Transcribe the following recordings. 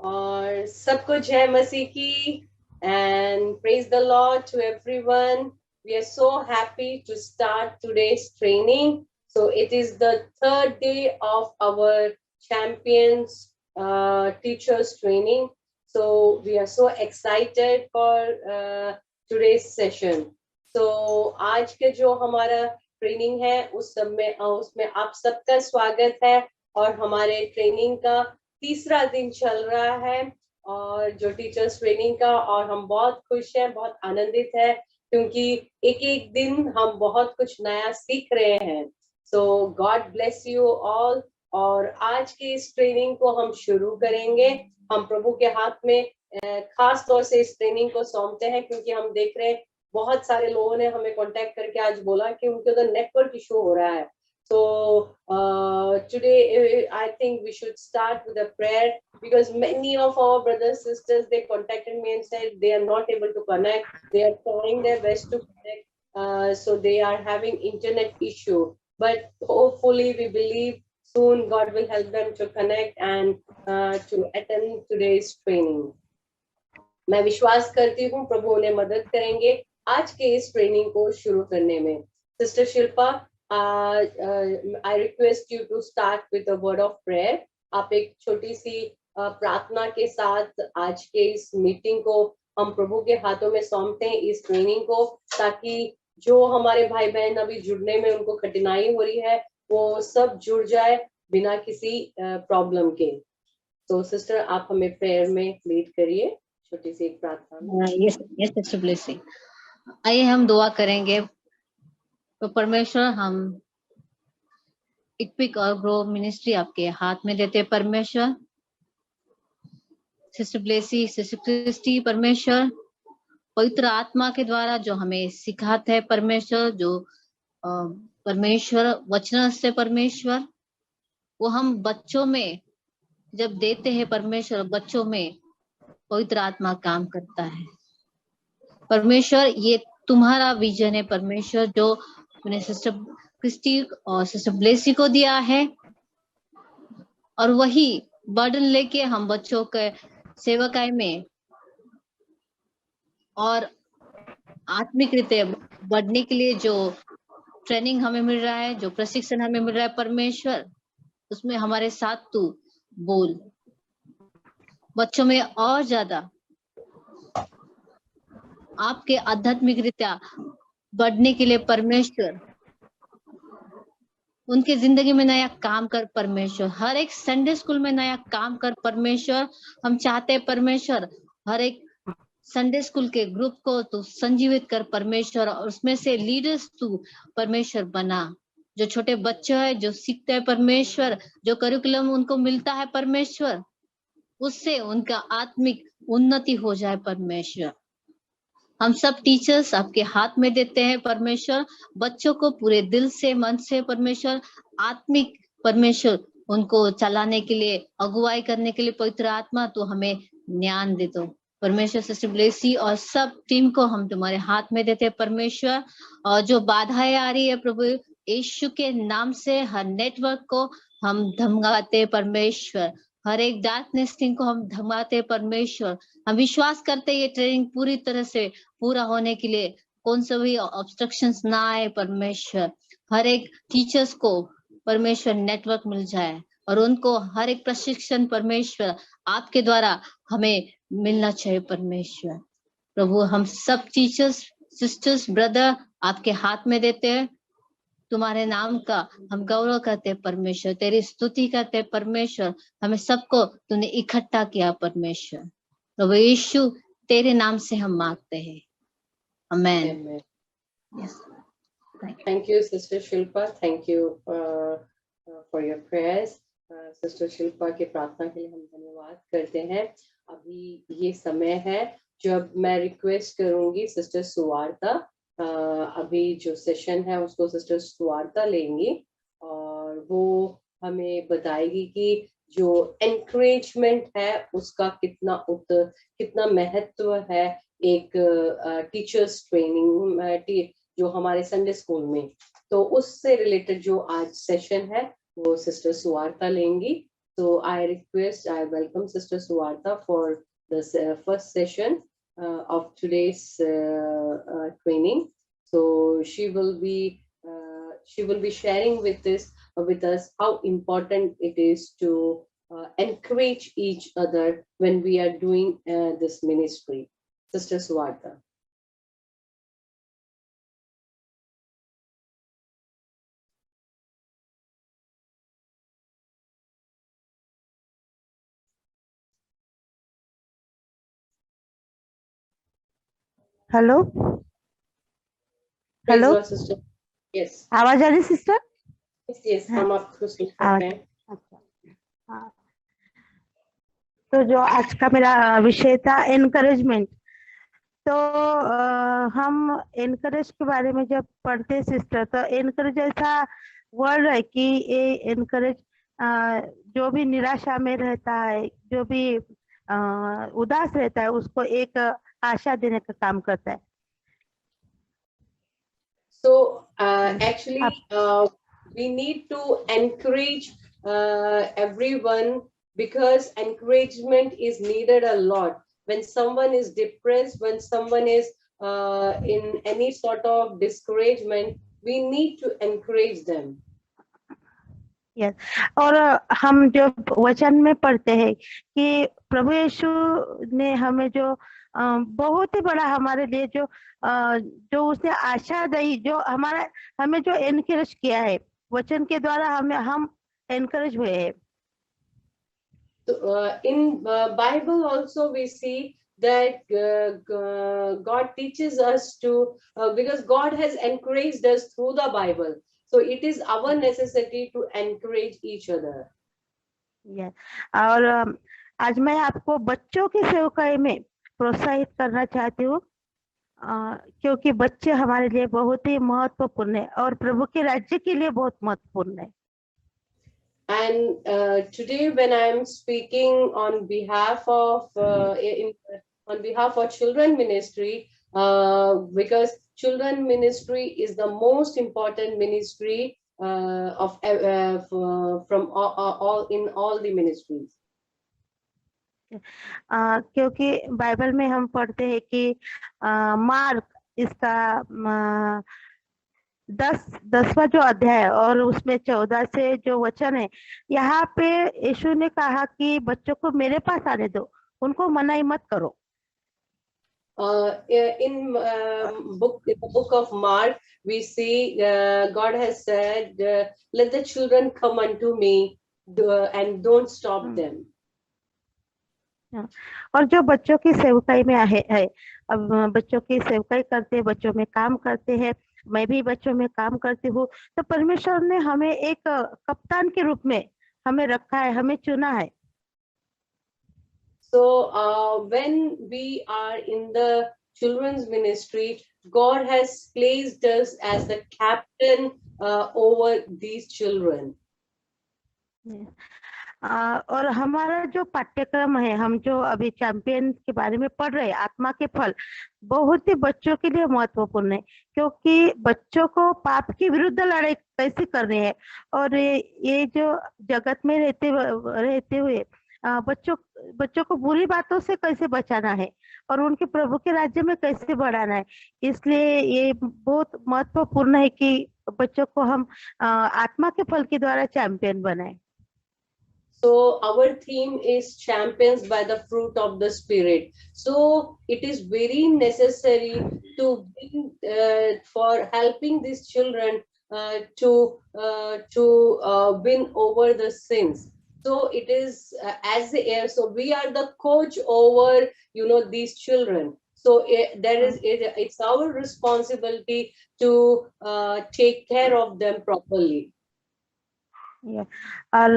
और सबको जय मसीह की and praise the Lord to everyone. We are so happy to start today's training. So it is the third day of our champions teachers training. So we are so excited for today's session. So आज के जो हमारा training है उसमें आप सबका स्वागत है और हमारे ट्रेनिंग का तीसरा दिन चल रहा है और जो टीचर्स ट्रेनिंग का और हम बहुत खुश हैं, बहुत आनंदित है क्योंकि एक एक दिन हम बहुत कुछ नया सीख रहे हैं। सो गॉड ब्लेस यू ऑल। और आज की इस ट्रेनिंग को हम शुरू करेंगे। हम प्रभु के हाथ में खास तौर से इस ट्रेनिंग को सौंपते हैं क्योंकि हम देख रहे हैं बहुत सारे लोगों ने हमें कांटेक्ट करके आज बोला कि उनके तो नेटवर्क इशू हो रहा है। So today I think we should start with a prayer because many of our brothers sisters they contacted me and said they are not able to connect. They are trying their best to connect, so they are having internet issue. But hopefully we believe soon God will help them to connect and to attend today's training. मैं विश्वास करती हूँ प्रभु उन्हें मदद करेंगे आज के इस ट्रेनिंग को शुरू करने में। Sister Shilpa, I request you to start with a word of prayer. आप एक छोटी सी प्रार्थना के साथ आज के इस मीटिंग को हम प्रभु के हाथों में सौंपते हैं, इस ट्रेनिंग को, ताकि जो हमारे भाई बहन अभी जुड़ने में उनको कठिनाई हो रही है वो सब जुड़ जाए बिना किसी प्रॉब्लम के। तो सिस्टर आप हमें प्रेयर में लीड करिए, छोटी सी एक प्रार्थना। Yes sister blessing. आइए हम दुआ करेंगे। तो परमेश्वर, हम इक्विक और ग्रो मिनिस्ट्री आपके हाथ में देते परमेश्वर। सिस्टर ब्लेसी, सिस्टर क्रिस्टी, परमेश्वर पवित्र आत्मा के द्वारा जो हमें सिखाते हैं परमेश्वर, जो परमेश्वर वचन से परमेश्वर वो हम बच्चों में जब देते हैं परमेश्वर, बच्चों में पवित्र आत्मा काम करता है परमेश्वर। ये तुम्हारा विजन है परमेश्वर, जो मैंने सिस्टर क्रिस्टी और सिस्टर ब्लेसी को दिया है, और वही बर्डन लेके हम बच्चों के सेवकाई में और आत्मिक रीते बढ़ने के लिए जो ट्रेनिंग हमें मिल रहा है, जो प्रशिक्षण हमें मिल रहा है परमेश्वर, उसमें हमारे साथ तू बोल, बच्चों में और ज्यादा आपके आध्यात्मिक रीत्या बढ़ने के लिए परमेश्वर, उनके जिंदगी में नया काम कर परमेश्वर, हर एक संडे स्कूल में नया काम कर परमेश्वर। हम चाहते हैं परमेश्वर हर एक संडे स्कूल के ग्रुप को तू संजीवित कर परमेश्वर, और उसमें से लीडर्स तू परमेश्वर बना, जो छोटे बच्चे हैं जो सीखते हैं परमेश्वर, जो करिकुलम उनको मिलता है परमेश्वर, उससे उनका आत्मिक उन्नति हो जाए परमेश्वर। हम सब टीचर्स आपके हाथ में देते हैं परमेश्वर, बच्चों को पूरे दिल से मन से परमेश्वर आत्मिक परमेश्वर उनको चलाने के लिए, अगुवाई करने के लिए पवित्र आत्मा तो हमें ज्ञान दे दो परमेश्वर। सिस्टर ब्लेसी और सब टीम को हम तुम्हारे हाथ में देते हैं परमेश्वर, और जो बाधाएं आ रही है प्रभु यीशु के नाम से हर नेटवर्क को हम धमकाते परमेश्वर, हर एक डार्कनेस टीम को हम धमकाते परमेश्वर। हम विश्वास करते ये ट्रेनिंग पूरी तरह से पूरा होने के लिए कौन सा भी ऑब्स्ट्रक्शंस ना आए परमेश्वर, हर एक टीचर्स को परमेश्वर नेटवर्क मिल जाए और उनको हर एक प्रशिक्षण परमेश्वर आपके द्वारा हमें मिलना चाहिए परमेश्वर। प्रभु हम सब टीचर्स, सिस्टर्स, ब्रदर आपके हाथ में देते हैं, तुम्हारे नाम का हम गौरव करते हैं परमेश्वर, तेरी स्तुति करते हैं परमेश्वर। हमें सबको तूने इकट्ठा किया परमेश्वर, प्रभु यीशु तेरे नाम से हम मांगते हैं, आमेन। Yes. Thank you, Sister Shilpa. Thank you for your prayers. Sister Shilpa के प्रार्थना के लिए हम धन्यवाद करते हैं। अभी ये समय है जब मैं रिक्वेस्ट करूंगी सिस्टर सुवार्ता, अभी जो सेशन है उसको सिस्टर सुवार्ता लेंगी और वो हमें बताएगी कि जो एनकरेजमेंट है उसका कितना महत्व है एक टीचर्स ट्रेनिंग जो हमारे संडे स्कूल में। तो उससे रिलेटेड जो आज सेशन है वो सिस्टर सुवार्ता लेंगी So I welcome Sister Suwarta for this first session of today's training. So she will be sharing with us how important it is to encourage each other when we are doing this ministry. Sister Suwarta. Hello Praise hello God, sister. Yes. आवाज आ रही sister Yes, हाँ, हम आपको सुन आवाज सकते हैं. अच्छा हाँ तो जो आज का मेरा विषय था एनकरेजमेंट तो हम एनकरेज के बारे में जब पढ़ते सिस्टर तो एनकरेज ऐसा वर्ड है कि ये एनकरेज जो भी निराशा में रहता है जो भी उदास रहता है उसको एक आशा देने का काम करता है. So actually, we need to encourage everyone because encouragement is needed a lot. When someone is depressed, when someone is in any sort of discouragement, we need to encourage them. Yes और हम जो वचन में पढ़ते हैं कि प्रभु यीशु ने हमें जो बहुत ही बड़ा हमारे लिए जो उसने आशा दी जो हमारा हमें जो एनकरेज किया है वचन के द्वारा हम एनकरेज हुए हैं. So, in Bible also we see that God teaches us to because God has encouraged us through the Bible. So it is our necessity to encourage each other. Yes. और आज मैं आपको बच्चों की सेवकाई में प्रोत्साहित करना चाहती हूँ क्योंकि बच्चे हमारे लिए बहुत ही महत्वपूर्ण है और प्रभु के राज्य के लिए बहुत महत्वपूर्ण है. And today, when I am speaking on behalf of on behalf of children ministry, because children ministry is the most important ministry from all in all the ministries. क्योंकि बाइबल में हम पढ़ते हैं कि मार्क इसका 10वां जो अध्याय है और उसमें 14 से जो वचन है यहाँ पे यीशु ने कहा कि बच्चों को मेरे पास आने दो उनको मनाही मत करो. In the book of Mark, we see God has said, "Let the children come unto me, and don't stop them." और जो बच्चों की सेवकाई में है अब बच्चों की सेवकाई करते हैं बच्चों में काम करते हैं मैं भी बच्चों में काम करती हूँ तो परमेश्वर ने हमें एक कप्तान के रूप में हमें रखा है हमें चुना है. So when we are in the children's ministry, God has placed us as the captain over these children. और हमारा जो पाठ्यक्रम है हम जो अभी चैंपियन के बारे में पढ़ रहे हैं आत्मा के फल बहुत ही बच्चों के लिए महत्वपूर्ण है क्योंकि बच्चों को पाप के विरुद्ध लड़ाई कैसे करनी है और ये जो जगत में रहते हुए बच्चों को बुरी बातों से कैसे बचाना है और उनके प्रभु के राज्य में कैसे बढ़ाना है. इसलिए ये बहुत महत्वपूर्ण है कि बच्चों को हम आत्मा के फल के द्वारा चैंपियन बनाए. So our theme is champions by the fruit of the spirit. So it is very necessary to bring, for helping these children to win over the sins. So it is so we are the coach over these children. So it's our responsibility to take care of them properly. और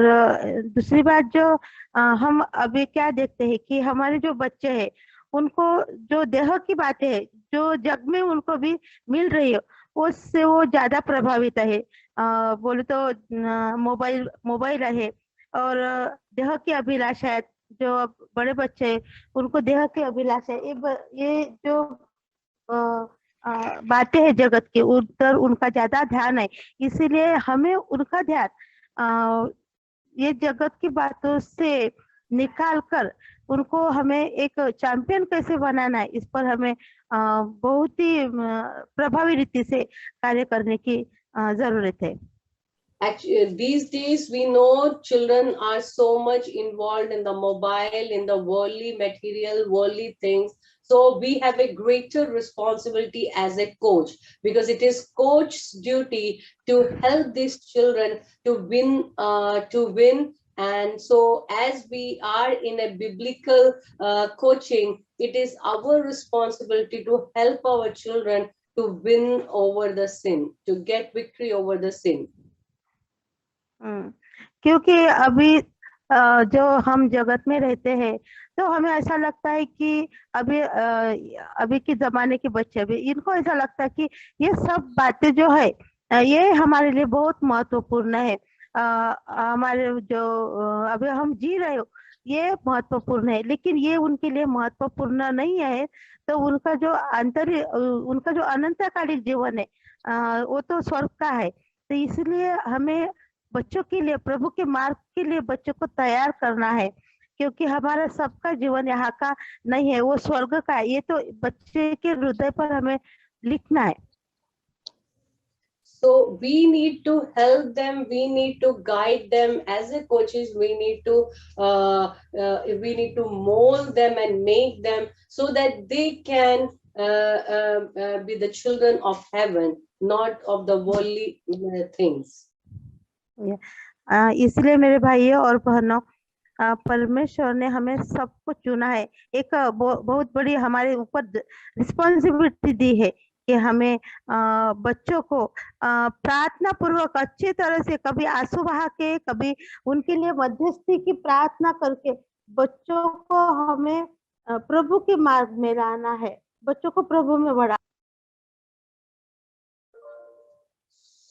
दूसरी बात जो हम अभी क्या देखते हैं कि हमारे जो बच्चे हैं उनको जो देह की बातें है जो जग में उनको भी मिल रही है उससे वो ज्यादा प्रभावित है. बोले तो मोबाइल है और देह की अभिलाषा है जो बड़े बच्चे हैं उनको देह की अभिलाषा है ये जो बातें हैं जगत की उन पर उनका ज्यादा ध्यान है इसीलिए हमें उनका ध्यान ये जगत की बातों से निकाल कर उनको हमें एक चैंपियन कैसे बनाना है, इस पर हमें बहुत ही प्रभावी रीति से कार्य करने की जरूरत है। Actually, these days we know children are so much involved in the mobile, in the worldly material, worldly things. So we have a greater responsibility as a coach, because it is coach's duty to help these children to win. And so, as we are in a biblical coaching, it is our responsibility to help our children to win over the sin, to get victory over the sin. क्योंकि अभी जो हम जगत में रहते हैं, तो हमें ऐसा लगता है कि अभी के जमाने के बच्चे भी, इनको ऐसा लगता है कि ये सब बातें जो है ये हमारे लिए बहुत महत्वपूर्ण है। हमारे जो अभी हम जी रहे हो ये महत्वपूर्ण है, लेकिन ये उनके लिए महत्वपूर्ण नहीं है। तो उनका जो अनंतकालिक जीवन है वो तो स्वर्ग का है। तो इसलिए हमें बच्चों के लिए, प्रभु के मार्ग के लिए बच्चों को तैयार करना है, क्योंकि हमारा सबका जीवन यहाँ का नहीं है, वो स्वर्ग का है। ये तो बच्चे के हृदय पर हमें लिखना है। So we need to help them. We need to guide them as a coaches. We need to mold them and make them so that they can be the children of heaven, not of the worldly things. इसलिए मेरे भाइयों और बहनों, परमेश्वर ने हमें सबको चुना है। एक बहुत बड़ी हमारे ऊपर रिस्पॉन्सिबिलिटी दी है कि हमें बच्चों को प्रार्थना पूर्वक अच्छी तरह से, कभी आंसू बहा के, कभी उनके लिए मध्यस्थी की प्रार्थना करके बच्चों को हमें प्रभु के मार्ग में लाना है, बच्चों को प्रभु में बढ़ा।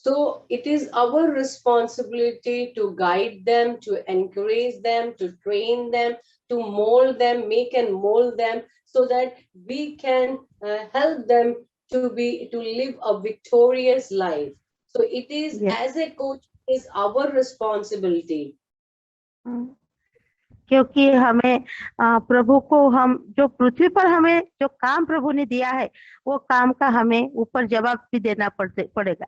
So it is our responsibility to guide them, to encourage them, to train them, to mold them, make and mold them, so that we can help them to live a victorious life. So it is, as a coach, is our responsibility. क्योंकि हमें प्रभु को, हम जो पृथ्वी पर हमें जो काम प्रभु ने दिया है, वो काम का हमें ऊपर जवाब भी देना पड़ेगा।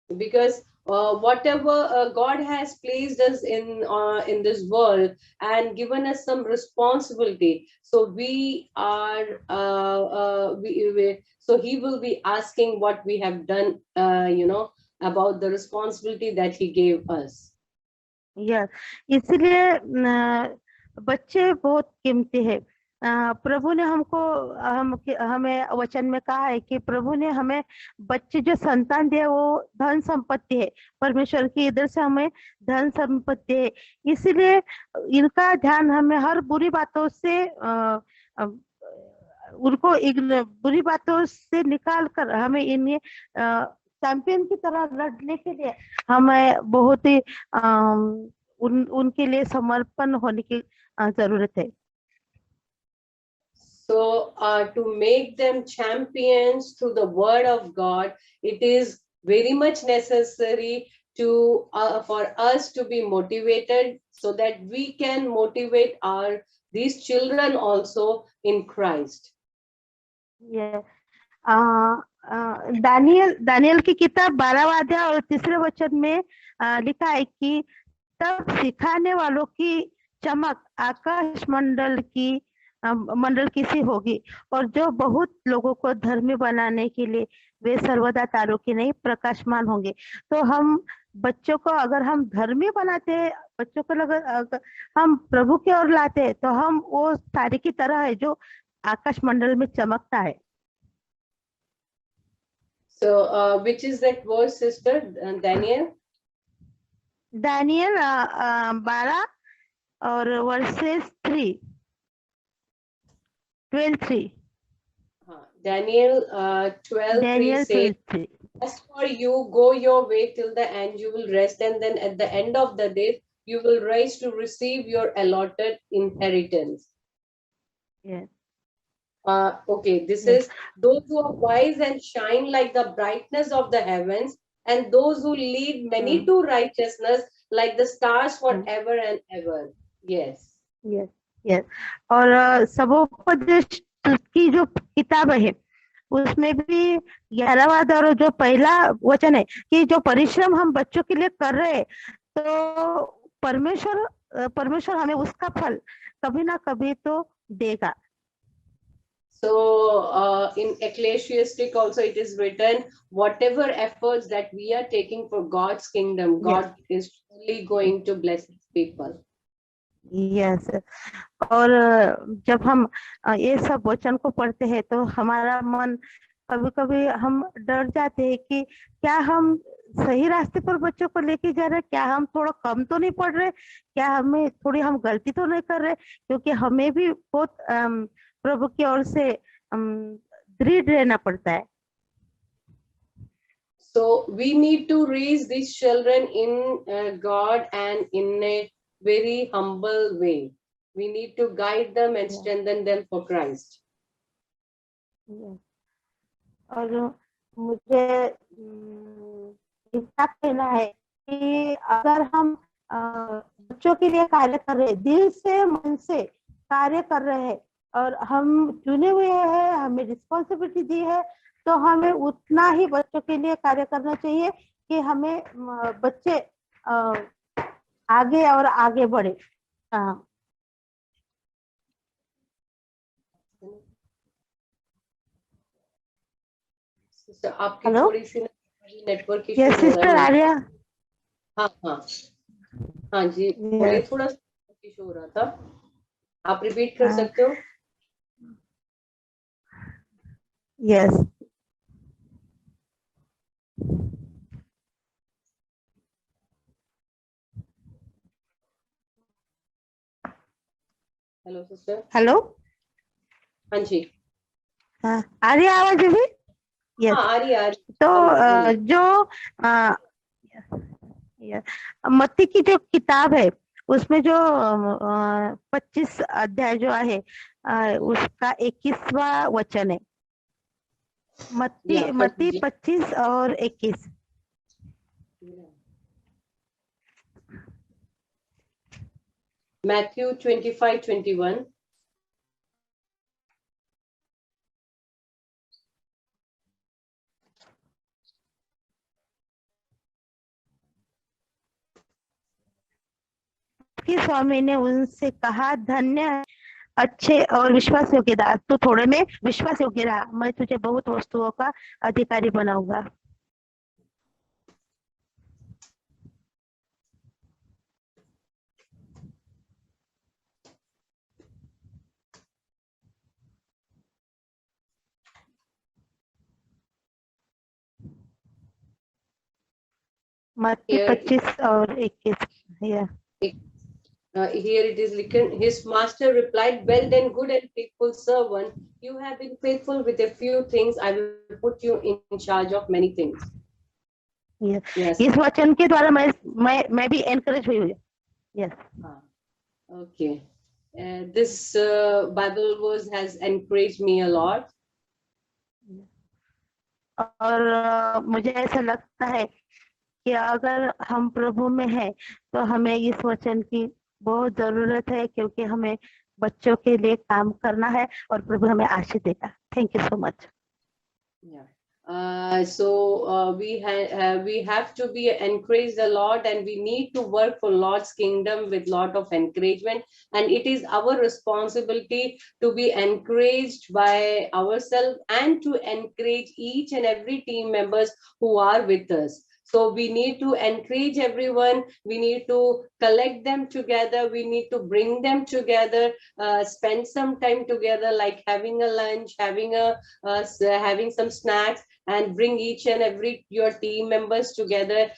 Because whatever God has placed us in this world and given us some responsibility, so we are so He will be asking what we have done, about the responsibility that He gave us. Yes, इसलिए बच्चे बहुत कीमती है। प्रभु ने हमें वचन में कहा है कि प्रभु ने हमें बच्चे जो संतान दिए वो धन संपत्ति है, परमेश्वर की इधर से हमें धन संपत्ति है। इसलिए इनका ध्यान हमें हर बुरी बातों से बुरी बातों से निकाल कर हमें इन्हें चैंपियन की तरह लड़ने के लिए हमें बहुत ही उनके लिए समर्पण होने की जरूरत है। So to make them champions through the word of God, it is very much necessary to for us to be motivated, so that we can motivate these children also in Christ. Yeah. Daniel की किताब 12वां अध्याय और 3 वचन में लिखा है कि तब सिखाने वालों की चमक आकाश मंडल की सी होगी, और जो बहुत लोगों को धर्मी बनाने के लिए वे सर्वदा तारों की नहीं प्रकाशमान होंगे। तो हम बच्चों को अगर हम धर्मी बनाते हैं, बच्चों को अगर हम प्रभु की ओर लाते हैं, तो हम वो तारे की तरह है जो आकाश मंडल में चमकता है। So which is that verse, sister? Daniel 12 और verses 3, 12:3. Daniel 12:3 says, as for you, go your way till the end, you will rest, and then at the end of the day, you will rise to receive your allotted inheritance. Yes. Okay, this is those who are wise and shine like the brightness of the heavens, and those who lead many to righteousness like the stars forever and ever. Yes. Yes yes. और सबोपदेश की जो किताब है उसमें भी 11वां और जो पहला वचन है कि जो परिश्रम हम बच्चों के लिए कर रहे हैं तो परमेश्वर हमें उसका फल कभी ना कभी तो देगा। So in Ecclesiastic also it is written, whatever efforts that we are taking for God's kingdom, God is surely going to bless his people. Yes. और जब हम ये सब वचन को पढ़ते हैं तो हमारा मन कभी कभी हम डर जाते हैं कि क्या हम सही रास्ते पर बच्चों को लेके जा रहे हैं, क्या हम थोड़ा कम तो नहीं पढ़ रहे, क्या हमें थोड़ी हम गलती तो नहीं कर रहे, क्योंकि हमें भी बहुत प्रभु की ओर से दृढ़ रहना पड़ता है। So we need to raise these children in God and in a very humble way. We need to guide them and strengthen them for Christ. और मुझे इसका कहना है कि अगर हम बच्चों के लिए कार्य कर रहे हैं, दिल से मन से कार्य कर रहे हैं और हम चुने हुए हैं, हमें रिस्पॉन्सिबिलिटी दी है, तो हमें उतना ही बच्चों के लिए कार्य करना चाहिए कि हमें बच्चे आगे और आगे बढ़े। सिस्टर आपकी थोड़ी सी network issue yes sister Arya. हाँ हाँ हाँ जी बोलिए, थोड़ा सा इशू हो रहा था, आप रिपीट कर सकते हो? यस। Hello sister. हेलो। हाँ जी। हाँ आ रही आवाज अभी? यस। हाँ आ रही। तो जो मत्ती की जो किताब है उसमें जो 25 अध्याय जो है उसका 21वां वचन है। मत्ती 25 और 21। Matthew 25:21. कि स्वामी ने उनसे कहा, धन्य अच्छे और विश्वास योग्य दास, तू थोड़े में विश्वास योग्य रहा, मैं तुझे बहुत वस्तुओं का अधिकारी बनाऊंगा। मत्ती 25 और 21। Here it is written, his master replied, well done, good and faithful servant, you have been faithful with a few things, I will put you in charge of many things. Yes. इस वचन के द्वारा मैं भी encourage हुई हूँ। Yes. Okay. This Bible verse has encouraged me a lot. और मुझे ऐसा लगता है कि अगर हम प्रभु में हैं तो हमें इस वचन की बहुत जरूरत है, क्योंकि हमें बच्चों के लिए काम करना है और प्रभु हमें आशीष देगा। Thank you so much. We have to be encouraged a lot, and we need to work for Lord's kingdom with lot of encouragement, and it is our responsibility to be encouraged by ourselves and to encourage each and every team members who are with us. So we need to encourage everyone, we need to collect them together, we need to bring them together, spend some time together, like having a lunch, having some snacks, and bring each and every your team members together.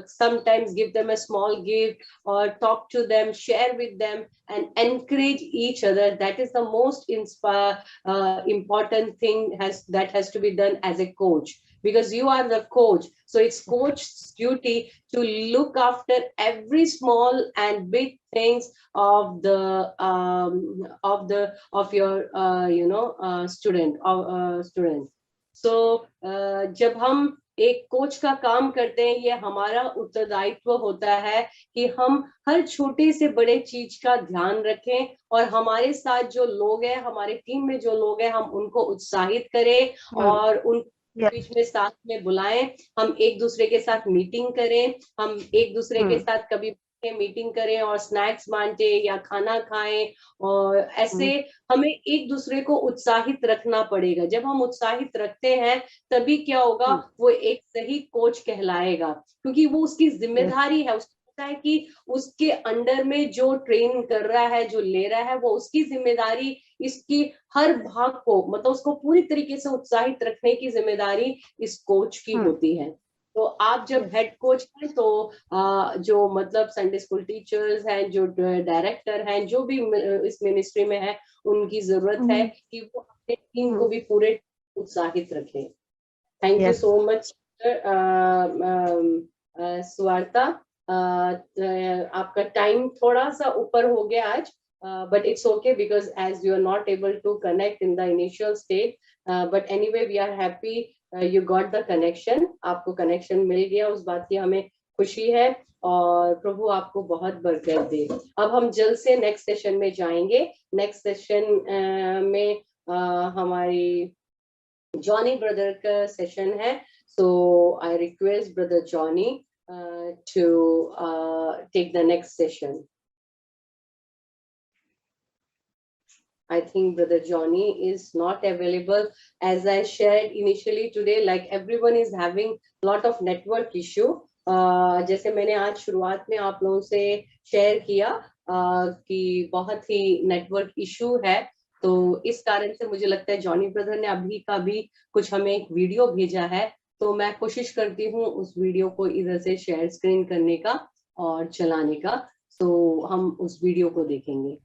Sometimes give them a small gift or talk to them, share with them, and encourage each other. That is the most important thing that has to be done as a coach, because you are the coach. So it's coach's duty to look after every small and big things of your student. So जब हम एक coach का काम करते हैं, ये हमारा उत्तरदायित्व होता है कि हम हर छोटे से बड़े चीज का ध्यान रखें और हमारे साथ जो लोग हैं, हमारे टीम में जो लोग हैं, हम उनको उत्साहित करें और उन बीच में साथ में बुलाएं। हम एक दूसरे के साथ मीटिंग करें, हम एक दूसरे के साथ कभी मीटिंग करें और स्नैक्स बांटे या खाना खाएं, और ऐसे हमें एक दूसरे को उत्साहित रखना पड़ेगा। जब हम उत्साहित रखते हैं तभी क्या होगा, वो एक सही कोच कहलाएगा, क्योंकि वो उसकी जिम्मेदारी है। उसको पता है कि उसके अंडर में जो ट्रेन कर रहा है, जो ले रहा है, वो उसकी जिम्मेदारी, इसकी हर भाग को, मतलब उसको पूरी तरीके से उत्साहित रखने की जिम्मेदारी इस कोच की होती है। तो आप जब हेड कोच हैं तो जो मतलब संडे स्कूल टीचर्स हैं, जो डायरेक्टर हैं, जो भी इस मिनिस्ट्री में है, उनकी जरूरत है कि वो अपने टीम को भी पूरे उत्साहित रखें। Thank you so much Swartha. आपका टाइम थोड़ा सा ऊपर हो गया आज, but it's okay because as you are not able to connect in the initial state, but anyway we are happy you got the connection। आपको कनेक्शन मिल गया, उस बात की हमें खुशी है और प्रभु आपको बहुत बरकत दे। अब हम जल्द से नेक्स्ट सेशन में जाएंगे। नेक्स्ट सेशन में हमारी जॉनी ब्रदर का सेशन है, so I request brother Johnny to take the next session. I think brother Johnny is not available. As I shared initially today, like everyone is having lot of network issue. जैसे मैंने आज शुरुआत में आप लोगों से share किया कि बहुत ही नेटवर्क इशू है, तो इस कारण से मुझे लगता है जॉनी ब्रदर ने अभी का भी कुछ हमें एक वीडियो भेजा है, तो मैं कोशिश करती हूँ उस वीडियो को इधर से शेयर स्क्रीन करने का और चलाने का, तो हम उस वीडियो को देखेंगे।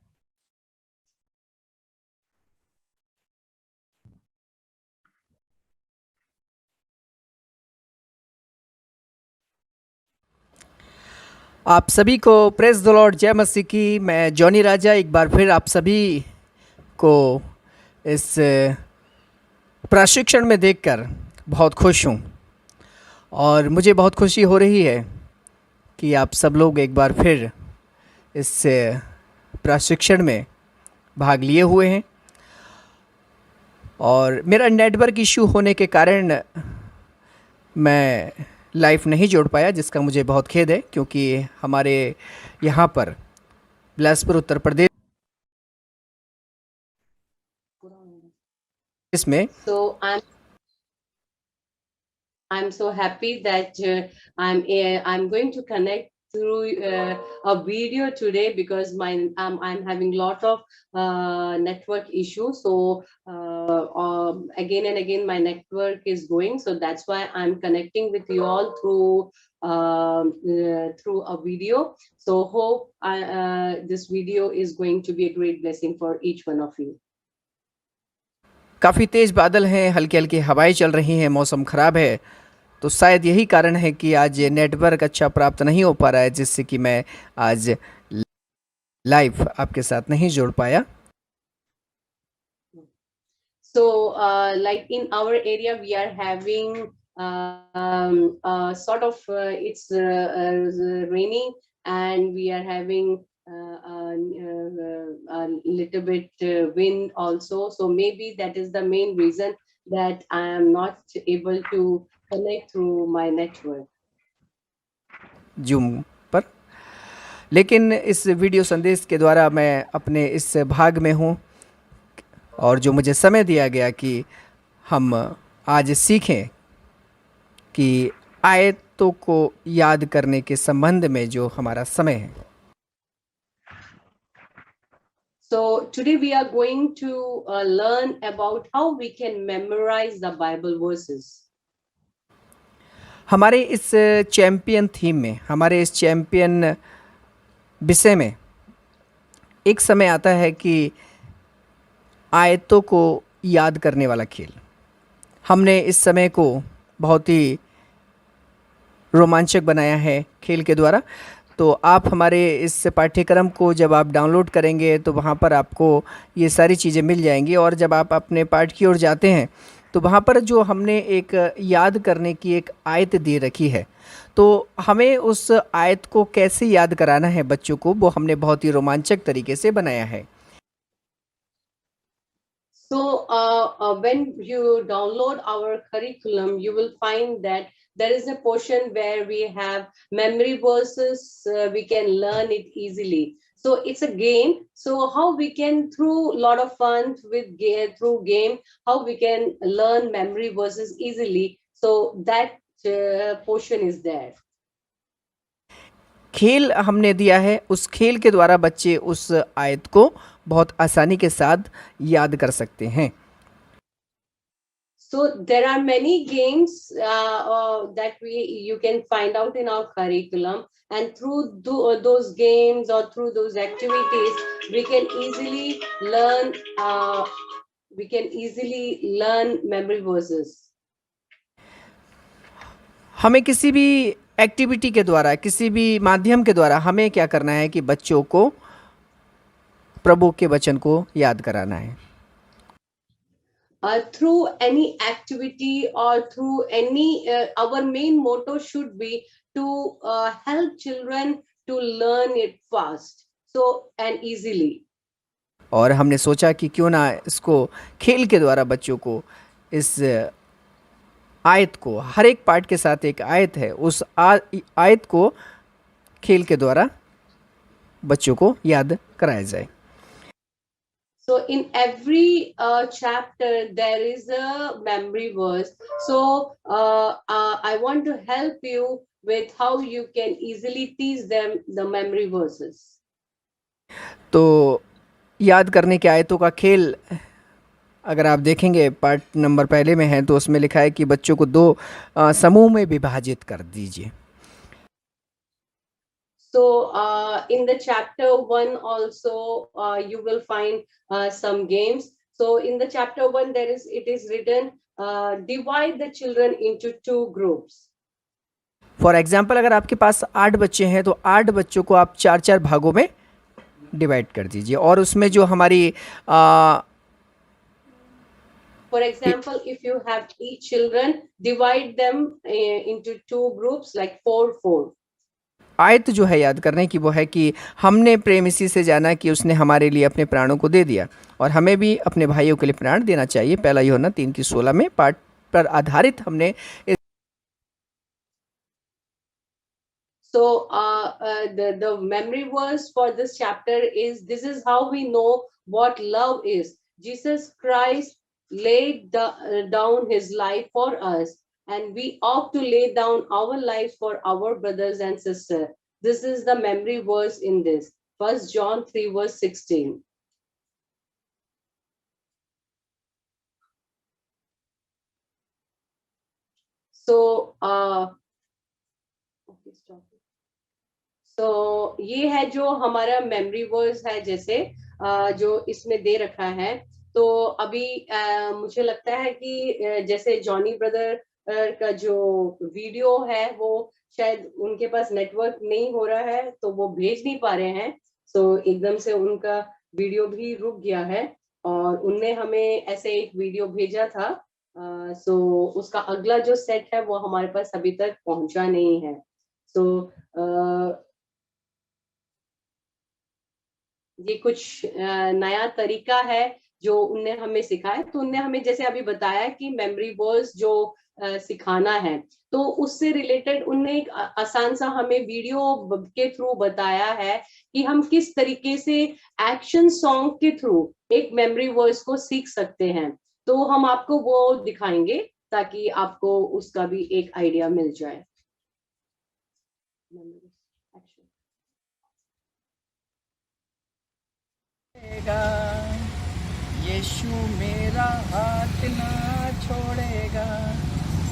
आप सभी को प्रेज द लॉर्ड, जय मसीह की। मैं जॉनी राजा एक बार फिर आप सभी को इस प्रशिक्षण में देखकर बहुत खुश हूँ और मुझे बहुत खुशी हो रही है कि आप सब लोग एक बार फिर इस प्रशिक्षण में भाग लिए हुए हैं। और मेरा नेटवर्क इशू होने के कारण मैं लाइव नहीं जोड़ पाया, जिसका मुझे बहुत खेद है, क्योंकि हमारे यहाँ पर बिलासपुर उत्तर प्रदेश इसमें So I'm so happy that I'm going to connect through a video today because I'm having lot of network issues. So again and again my network is going, so that's why I'm connecting with you all through a video. So hope this video is going to be a great blessing for each one of you. काफ़ी तेज़ बादल हैं, हल्की हल्की हवाएं चल रही हैं, मौसम ख़राब है, तो शायद यही कारण है कि आज नेटवर्क अच्छा प्राप्त नहीं हो पा रहा है, जिससे कि मैं आज लाइव आपके साथ नहीं जोड़ पाया। So like in our area we are having sort of it's raining and we are having a little bit wind also, so maybe that is the main reason that I am not able to connect through my network zoom पर। लेकिन इस video संदेश के द्वारा मैं अपने इस भाग में हूँ और जो मुझे समय दिया गया कि हम आज सीखें कि आयतों को याद करने के संबंध में जो हमारा समय है। So today we are going to learn about how we can memorize the Bible verses. हमारे इस चैंपियन थीम में, हमारे इस चैंपियन विषय में एक समय आता है कि आयतों को याद करने वाला खेल। हमने इस समय को बहुत ही रोमांचक बनाया है खेल के द्वारा। तो आप हमारे इस पाठ्यक्रम को जब आप डाउनलोड करेंगे तो वहाँ पर आपको ये सारी चीज़ें मिल जाएंगी, और जब आप अपने पाठ की ओर जाते हैं तो वहाँ पर जो हमने एक याद करने की एक आयत दे रखी है, तो हमें उस आयत को कैसे याद कराना है बच्चों को, वो हमने बहुत ही रोमांचक तरीके से बनाया है। So when you download our curriculum, you will find that there is a portion where we have memory verses. We can learn it easily. So it's a game. So how we can, through a lot of fun with through game, how we can learn memory verses easily. So that portion is there. खेल हमने दिया है, उस खेल के द्वारा बच्चे उस आयत को बहुत आसानी के साथ याद कर सकते हैं। So there are many games that you can find out in our curriculum, and through those games or through those activities, we can easily learn. We can easily learn memory verses. हमें किसी भी activity के द्वारा, किसी भी माध्यम के द्वारा हमें क्या करना है कि बच्चों को प्रभु के वचन को याद कराना है। Through any activity or through any, our main motto should be to help children to learn it fast, so and easily. और हमने सोचा कि क्यों ना इसको खेल के द्वारा बच्चों को इस आयत को, हर एक पार्ट के साथ एक आयत है, उस आयत को खेल के द्वारा बच्चों को याद कराया जाए। So in every chapter there is a memory verse. So I want to help you with how you can easily teach them the memory verses. तो याद करने के आयतों का खेल अगर आप देखेंगे पार्ट नंबर पहले में है, तो उसमें लिखा है कि बच्चों को 2 समूह में विभाजित कर दीजिए। So in the chapter 1 also you will find some games. So in the chapter 1 it is written, divide the children into 2 groups. For example, अगर आपके पास 8 बच्चे हैं तो 8 बच्चों को आप 4-4 भागों में डिवाइड कर दीजिए, और उसमें जो हमारी For example, if you have 8 children, divide them into 2 groups, like 4-4. आयत जो है याद करने की वो है कि हमने प्रेम इसी से जाना कि उसने हमारे लिए अपने प्राणों को दे दिया, और हमें भी अपने भाइयों के लिए प्राण देना चाहिए। पहला यूहन्ना 3:16 में पाठ पर आधारित हमने So the memory verse for this chapter is, this is how we know what love is. Jesus Christ laid down his life for us, and we ought to lay down our lives for our brothers and sisters. This is the memory verse in this. 1 John 3:16. So okay, stop. So ये है जो हमारा memory verse है, जैसे जो इसमें दे रखा है। तो अभी मुझे लगता है कि जैसे जॉनी ब्रदर का जो वीडियो है वो शायद उनके पास नेटवर्क नहीं हो रहा है, तो वो भेज नहीं पा रहे हैं। सो एकदम से उनका वीडियो भी रुक गया है, और उनने हमें ऐसे एक वीडियो भेजा था। सो उसका अगला जो सेट है वो हमारे पास अभी तक पहुंचा नहीं है। सो ये कुछ नया तरीका है जो उनने हमें सिखाया। तो उनने हमें जैसे अभी बताया कि मेमोरी वर्स जो सिखाना है, तो उससे रिलेटेड उनने एक आसान सा हमें वीडियो के थ्रू बताया है कि हम किस तरीके से एक्शन सॉन्ग के थ्रू एक मेमोरी वर्स को सीख सकते हैं। तो हम आपको वो दिखाएंगे ताकि आपको उसका भी एक आइडिया मिल जाए। यीशु मेरा हाथ ना छोड़ेगा,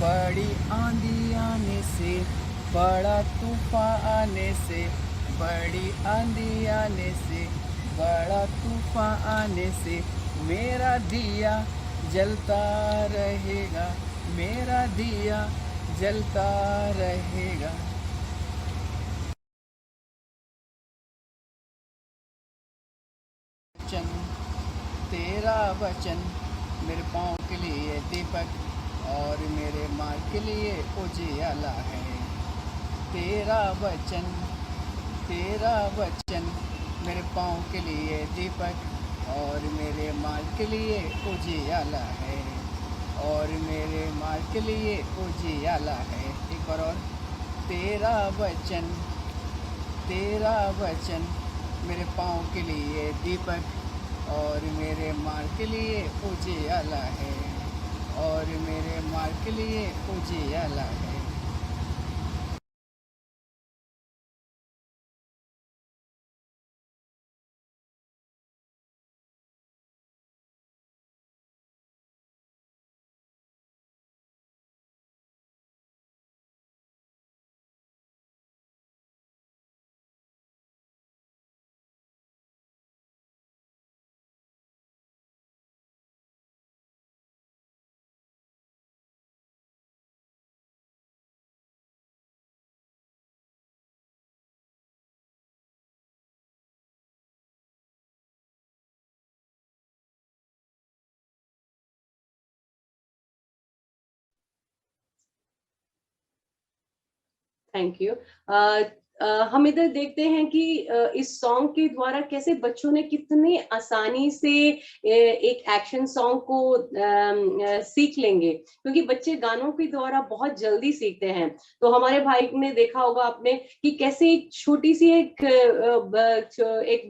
बड़ी आंधी आने से, बड़ा तूफान आने से, बड़ी आंधी आने से, बड़ा तूफान आने से, मेरा दिया जलता रहेगा, मेरा दिया जलता रहेगा। तेरा वचन मेरे पाँव के लिए दीपक और मेरे मार्ग के लिए उजियाला है। तेरा वचन मेरे पाँव के लिए दीपक और मेरे मार्ग के लिए उजियाला है, और मेरे मार्ग के लिए उजियाला है। एक बार और, तेरा वचन मेरे पाँव के लिए दीपक और मेरे मार्ग के लिए उजियाला है, और मेरे मार्ग के लिए उजियाला है। Thank you. हम इधर देखते हैं कि इस सॉन्ग के द्वारा कैसे बच्चों ने कितने आसानी से एक एक्शन सॉन्ग को सीख लेंगे, क्योंकि बच्चे गानों के द्वारा बहुत जल्दी सीखते हैं। तो हमारे भाई ने देखा होगा आपने कि कैसे एक छोटी सी एक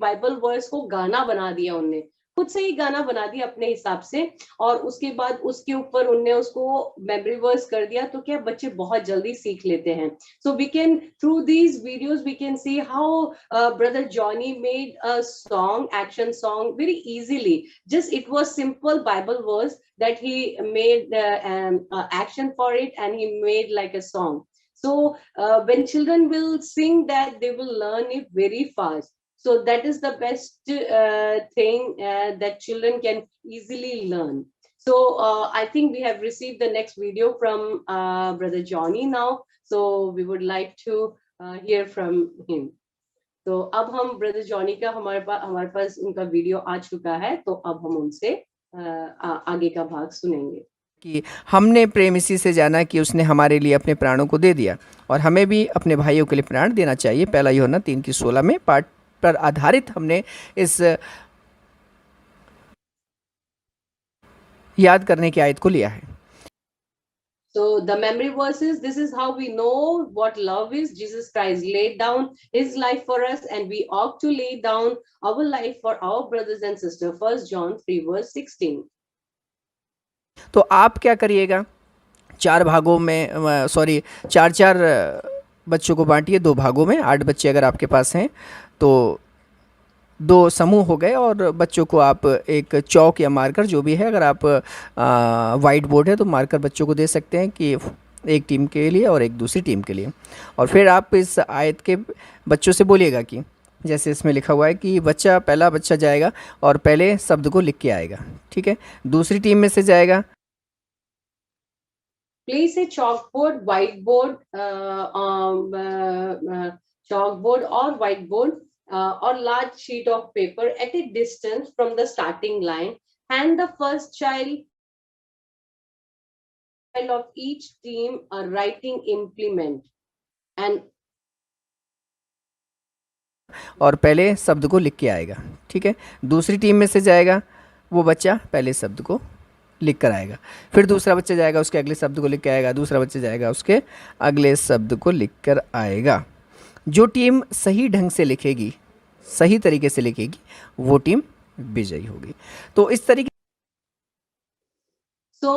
बाइबल वर्स को गाना बना दिया, उनने खुद से ही गाना बना दिया अपने हिसाब से, और उसके बाद उसके ऊपर उनने उसको मेमोरी वर्स कर दिया। तो क्या बच्चे बहुत जल्दी सीख लेते हैं। So we can, through these videos, we can see how Brother Johnny made a song, action song, very easily. Just it was simple Bible verse that he made action for it, and he made like a song. So when children will sing that, they will learn it very fast. So that is the best thing that children can easily learn. So I think we have received the next video from Brother Johnny now. So we would like to hear from him. तो अब हम brother Johnny का हमारे पास उनका video आ चुका है, तो अब हम उनसे आगे का भाग सुनेंगे। कि हमने प्रेम इसी से जाना कि उसने हमारे लिए अपने प्राणों को दे दिया, और हमें भी अपने भाइयों के लिए प्राण देना चाहिए। पहला यूहन्ना 3:16 में पाठ पर आधारित हमने इस याद करने की आयत को लिया है। So the memory verses, this is how we know what love is. Jesus Christ laid down his life for us, and we ought to lay down our life for our brothers and sisters. 1 John 3:16. तो आप क्या करिएगा, 4 भागों में, sorry 4-4 बच्चों को बांटिए 2 भागों में। 8 बच्चे अगर आपके पास हैं तो 2 समूह हो गए, और बच्चों को आप एक चौक या मार्कर जो भी है, अगर आप वाइट बोर्ड है तो मार्कर बच्चों को दे सकते हैं कि एक टीम के लिए और एक दूसरी टीम के लिए। और फिर आप इस आयत के बच्चों से बोलिएगा कि जैसे इसमें लिखा हुआ है कि पहला बच्चा जाएगा और पहले शब्द को लिख के आएगा, ठीक है। दूसरी टीम में से जाएगा, Place a chalkboard, chalkboard or whiteboard or large sheet of paper at a distance from the starting line. Hand the first child of each team a writing implement and और पहले शब्द को लिख के आएगा, ठीक है। दूसरी टीम में से जाएगा वो बच्चा पहले शब्द को लिख कर आएगा, फिर दूसरा बच्चा जाएगा उसके अगले शब्द को लिख के आएगा, दूसरा बच्चा जाएगा उसके अगले शब्द को लिख कर आएगा। जो टीम सही ढंग से लिखेगी, सही तरीके से लिखेगी, वो टीम विजयी होगी। तो इस तरीके So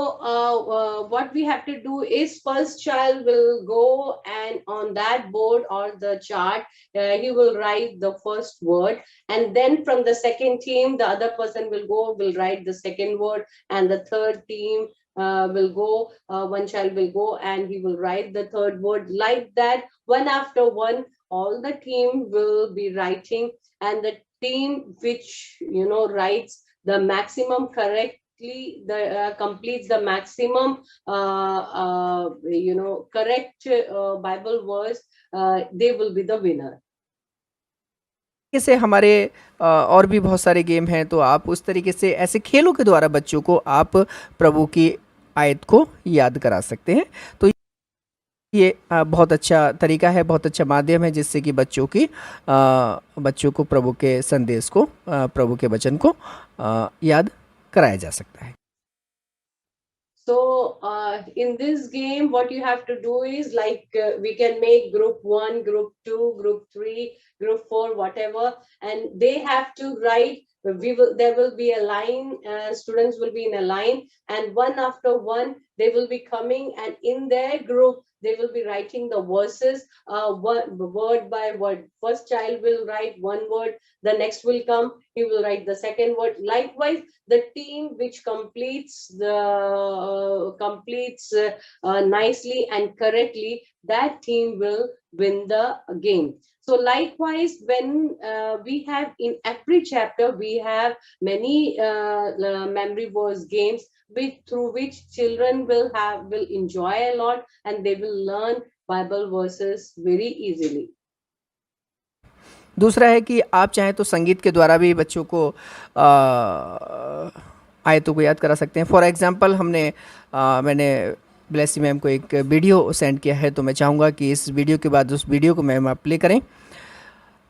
what we have to do is first child will go and on that board or the chart, he will write the first word, and then from the second team, the other person will write the second word, and the third team will go, one child will go and he will write the third word. Like that, one after one, all the team will be writing, and the team which writes the maximum correct completes the maximum correct Bible verse, they will be the winner. से हमारे और भी बहुत सारे game हैं, तो आप उस तरीके से ऐसे खेलों के द्वारा बच्चों को आप प्रभु की आयत को याद करा सकते हैं। तो ये बहुत अच्छा तरीका है, बहुत अच्छा माध्यम है जिससे कि बच्चों को प्रभु के संदेश को, प्रभु के वचन को याद कराया जा सकता है। So in this game, what you have to do is like we can make group 1, group 2, group 3, group 4, whatever, and they have to write. There will be a line. Students will be in a line, and one after one, they will be coming, and in their group, they will be writing the verses, word by word. First child will write one word. The next will come. He will write the second word. Likewise, the team which completes nicely and correctly, that team will win the game. So likewise, when we have in every chapter, we have many memory verse games through which children will enjoy a lot, and they will learn Bible verses very easily. दूसरा है कि आप चाहें तो संगीत के द्वारा भी बच्चों को आयतों को याद करा सकते हैं। फॉर एग्जांपल मैंने ब्लेसी मैम को एक वीडियो सेंड किया है, तो मैं चाहूँगा कि इस वीडियो के बाद उस वीडियो को मैम आप प्ले करें।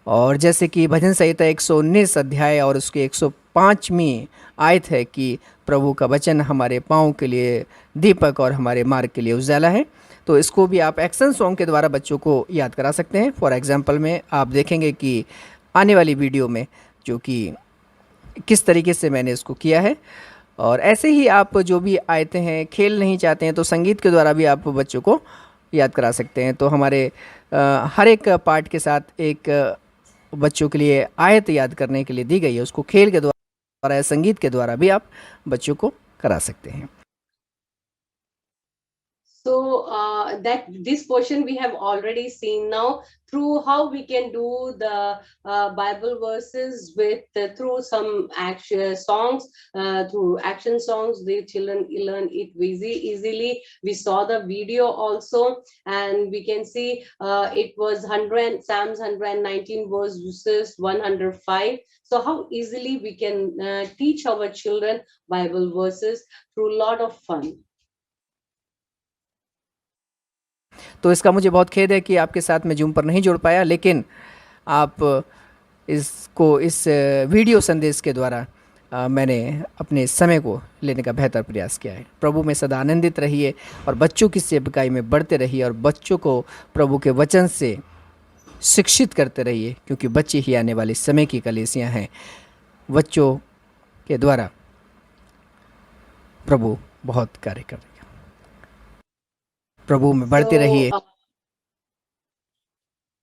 और जैसे कि भजन संहिता 119 अध्याय और उसके 105वीं आयत है कि प्रभु का वचन हमारे पाँव के लिए दीपक और हमारे मार्ग के लिए उजाला है, तो इसको भी आप एक्शन सॉन्ग के द्वारा बच्चों को याद करा सकते हैं। फॉर एग्जांपल में आप देखेंगे कि आने वाली वीडियो में जो कि किस तरीके से मैंने इसको किया है। और ऐसे ही आप जो भी आयतें हैं, खेल नहीं चाहते हैं तो संगीत के द्वारा भी आप बच्चों को याद करा सकते हैं। तो हमारे हर एक पार्ट के साथ एक बच्चों के लिए आयत याद करने के लिए दी गई है, उसको खेल के द्वारा या संगीत के द्वारा भी आप बच्चों को करा सकते हैं। So that this portion we have already seen now through how we can do the Bible verses with through some action songs, through action songs. The children learn it easily. We saw the video also, and we can see it was Psalms 119 verses 105. So how easily we can teach our children Bible verses through a lot of fun. तो इसका मुझे बहुत खेद है कि आपके साथ मैं जूम पर नहीं जुड़ पाया, लेकिन आप इसको इस वीडियो संदेश के द्वारा मैंने अपने समय को लेने का बेहतर प्रयास किया है। प्रभु में सदा आनंदित रहिए और बच्चों की सेवकाई में बढ़ते रहिए और बच्चों को प्रभु के वचन से शिक्षित करते रहिए, क्योंकि बच्चे ही आने वाले समय की कलीसियाँ हैं। बच्चों के द्वारा प्रभु बहुत कार्य कर रहे हैं। प्रभु में बढ़ते रहिए।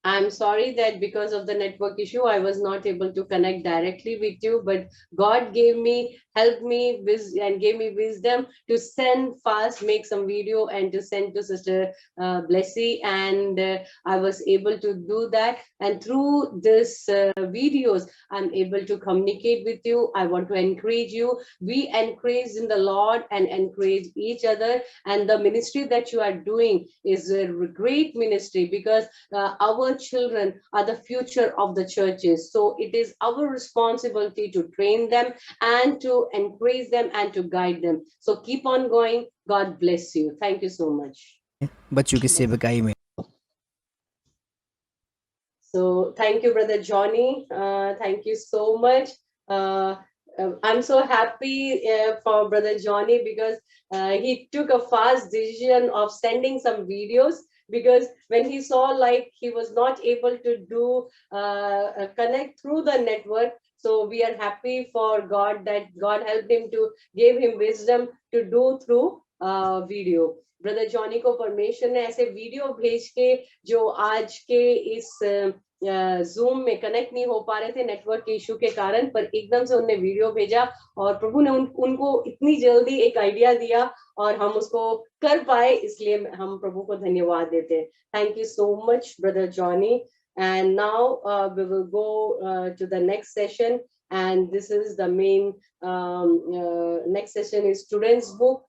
I'm sorry that because of the network issue, I was not able to connect directly with you, but God helped me and gave me wisdom to send fast, make some video and to send to Sister Blessy, and I was able to do that. And through this videos, I'm able to communicate with you. I want to encourage you. We encourage in the Lord and encourage each other. And the ministry that you are doing is a great ministry, because our children are the future of the churches. So it is our responsibility to train them and to encourage them and to guide them. So keep on going. God bless you. Thank you so much. बच्चों की सेवकाई में। So thank you, Brother Johnny. Thank you so much. I'm so happy for Brother Johnny, because he took a fast decision of sending some videos, because when he saw like he was not able to do connect through the network. So we are happy for God that God helped him to give him wisdom to do through video. Brother Johnny को परमेश्वर ने ऐसे video भेज के, जो आज के इस जूम में कनेक्ट नहीं हो पा रहे थे नेटवर्क के इशू के कारण, पर एकदम से उनने वीडियो भेजा और प्रभु ने उनको इतनी जल्दी एक आइडिया दिया और हम उसको कर पाए, इसलिए हम प्रभु को धन्यवाद देते हैं। Thank you so much brother Johnny. And now we will go to the next session, and this is the main next session is students book.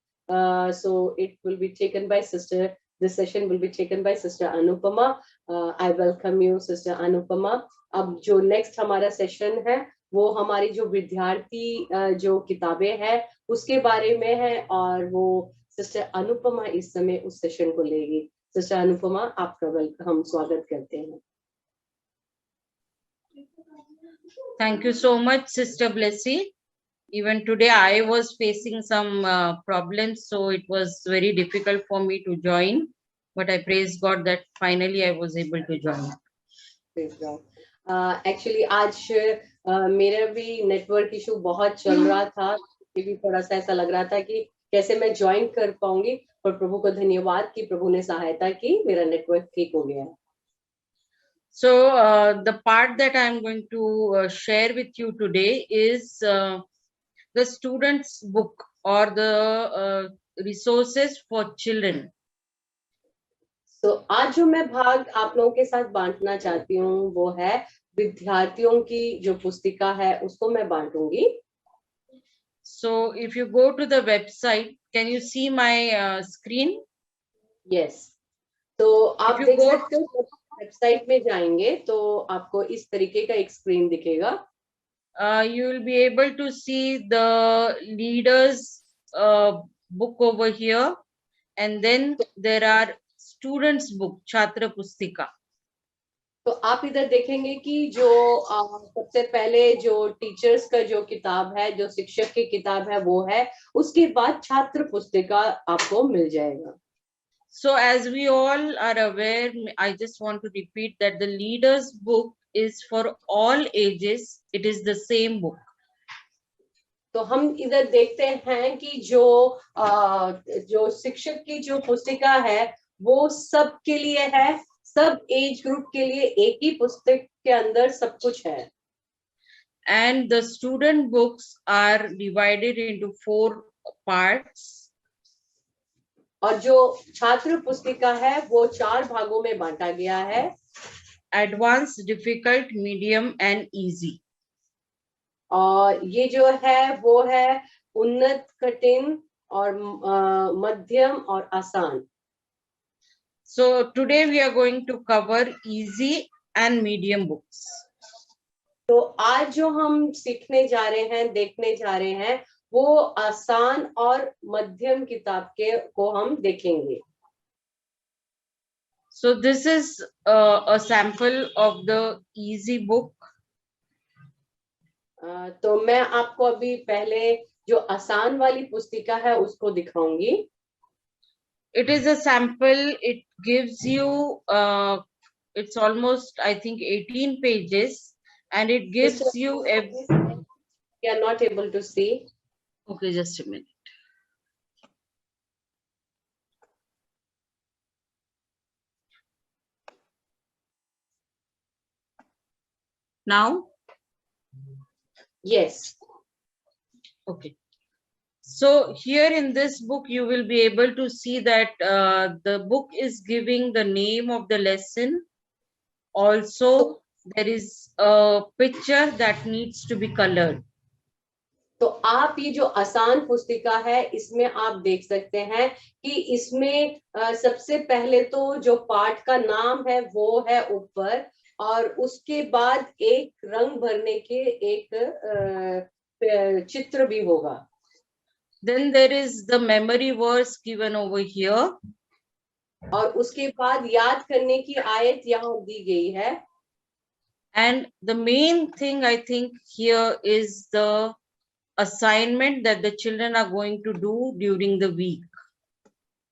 So it will be taken by Sister This session will be taken by Sister Anupama. I welcome you, Sister Anupama. अब जो next हमारा session है वो हमारी जो विद्यार्थी जो किताबें हैं उसके बारे में है और वो सिस्टर अनुपमा इस समय उस सेशन को लेगी। सिस्टर अनुपमा, आपका हम स्वागत करते हैं। Thank you so much, Sister Blessy. Even today I was facing some problems, so it was very difficult for me to join. But I praise God that finally I was able to join. Praise God. Actually आज मेरा भी network issue बहुत चल रहा था, मुझे भी थोड़ा सा ऐसा लग रहा था कि कैसे मैं ज्वाइन कर पाऊंगी, पर प्रभु को धन्यवाद कि प्रभु ने सहायता की, मेरा नेटवर्क ठीक हो गया है। So the part that I am going to share with you today is the students' book or the resources for children. So आज जो मैं भाग आप लोगों के साथ बांटना चाहती हूँ वो है विद्यार्थियों की जो पुस्तिका है उसको मैं बांटूंगी। So if you go to the website, can you see my screen? Yes. तो आप देख सकते हो, वेबसाइट में जाएंगे तो आपको इस तरीके का एक स्क्रीन दिखेगा। You will be able to see the leaders book over here, and then there are students book, छात्र पुस्तिका। तो आप इधर देखेंगे कि जो सबसे पहले जो टीचर्स का जो किताब है, जो शिक्षक की किताब है वो है, उसके बाद छात्र पुस्तिका आपको मिल जाएगा। So as we all are aware, I just want to repeat that the leaders book is for all ages. It is the same book. तो हम इधर देखते हैं कि जो शिक्षक की जो पुस्तिका है वो सबके लिए है, सब एज ग्रुप के लिए एक ही पुस्तक के अंदर सब कुछ है। And the student books are divided into 4 parts. और जो छात्र पुस्तिका है वो 4 भागों में बांटा गया है, Advanced, difficult, medium and easy. और ये जो है वो है उन्नत, कठिन और मध्यम और आसान। So today we are going to cover easy and medium books. तो आज जो हम सीखने जा रहे हैं, देखने जा रहे हैं, वो आसान और मध्यम किताब को हम देखेंगे। So this is a sample of the easy book. तो मैं आपको अभी पहले जो आसान वाली पुस्तिका है उसको दिखाऊंगी। It is a sample. It gives you it's almost I think 18 pages, and it gives you We are not able to see. Okay, just a minute. Now? Yes. Okay. So here in this book, you will be able to see that the book is giving the name of the lesson. Also, there is a picture that needs to be colored. तो आप ये जो आसान पुस्तिका है इसमें आप देख सकते हैं कि इसमें सबसे पहले तो जो पाठ का नाम है वो है ऊपर, और उसके बाद एक रंग भरने के एक चित्र भी होगा। Then there is the memory verse given over here. और उसके बाद याद करने की आयत यहाँ दी गई है। And the main thing I think here is the assignment that the children are going to do during the week.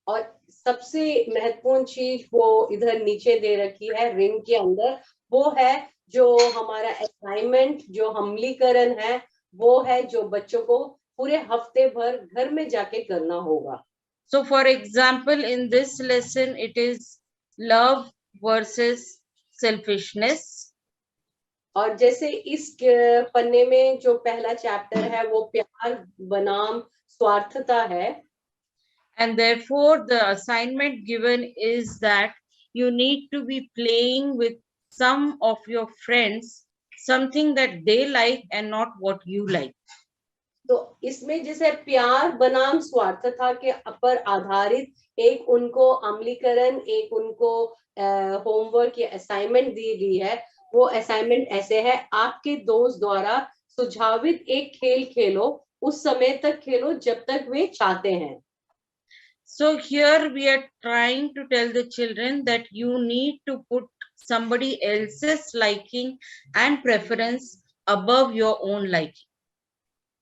और सबसे महत्वपूर्ण चीज वो इधर नीचे दे रखी है रिंग के अंदर, वो है जो हमारा असाइनमेंट, जो हमलीकरण है, वो है जो बच्चों को पूरे हफ्ते भर घर में जाके करना होगा। So for example, in this lesson, it is love versus selfishness. और जैसे इस पन्ने में जो पहला चैप्टर है वो प्यार बनाम स्वार्थता है। And therefore, the assignment given is that you need to be playing with some of your friends, something that they like and not what you like. तो इसमें जैसे प्यार बनाम स्वार्थ था के पर आधारित एक उनको अमलीकरण, एक उनको होमवर्क या असाइनमेंट दी गई है। वो असाइनमेंट ऐसे है, आपके दोस्त द्वारा सुझावित एक खेल खेलो, उस समय तक खेलो जब तक वे चाहते हैं। So here we are trying to tell the children that you need to put somebody else's liking and preference above your own liking.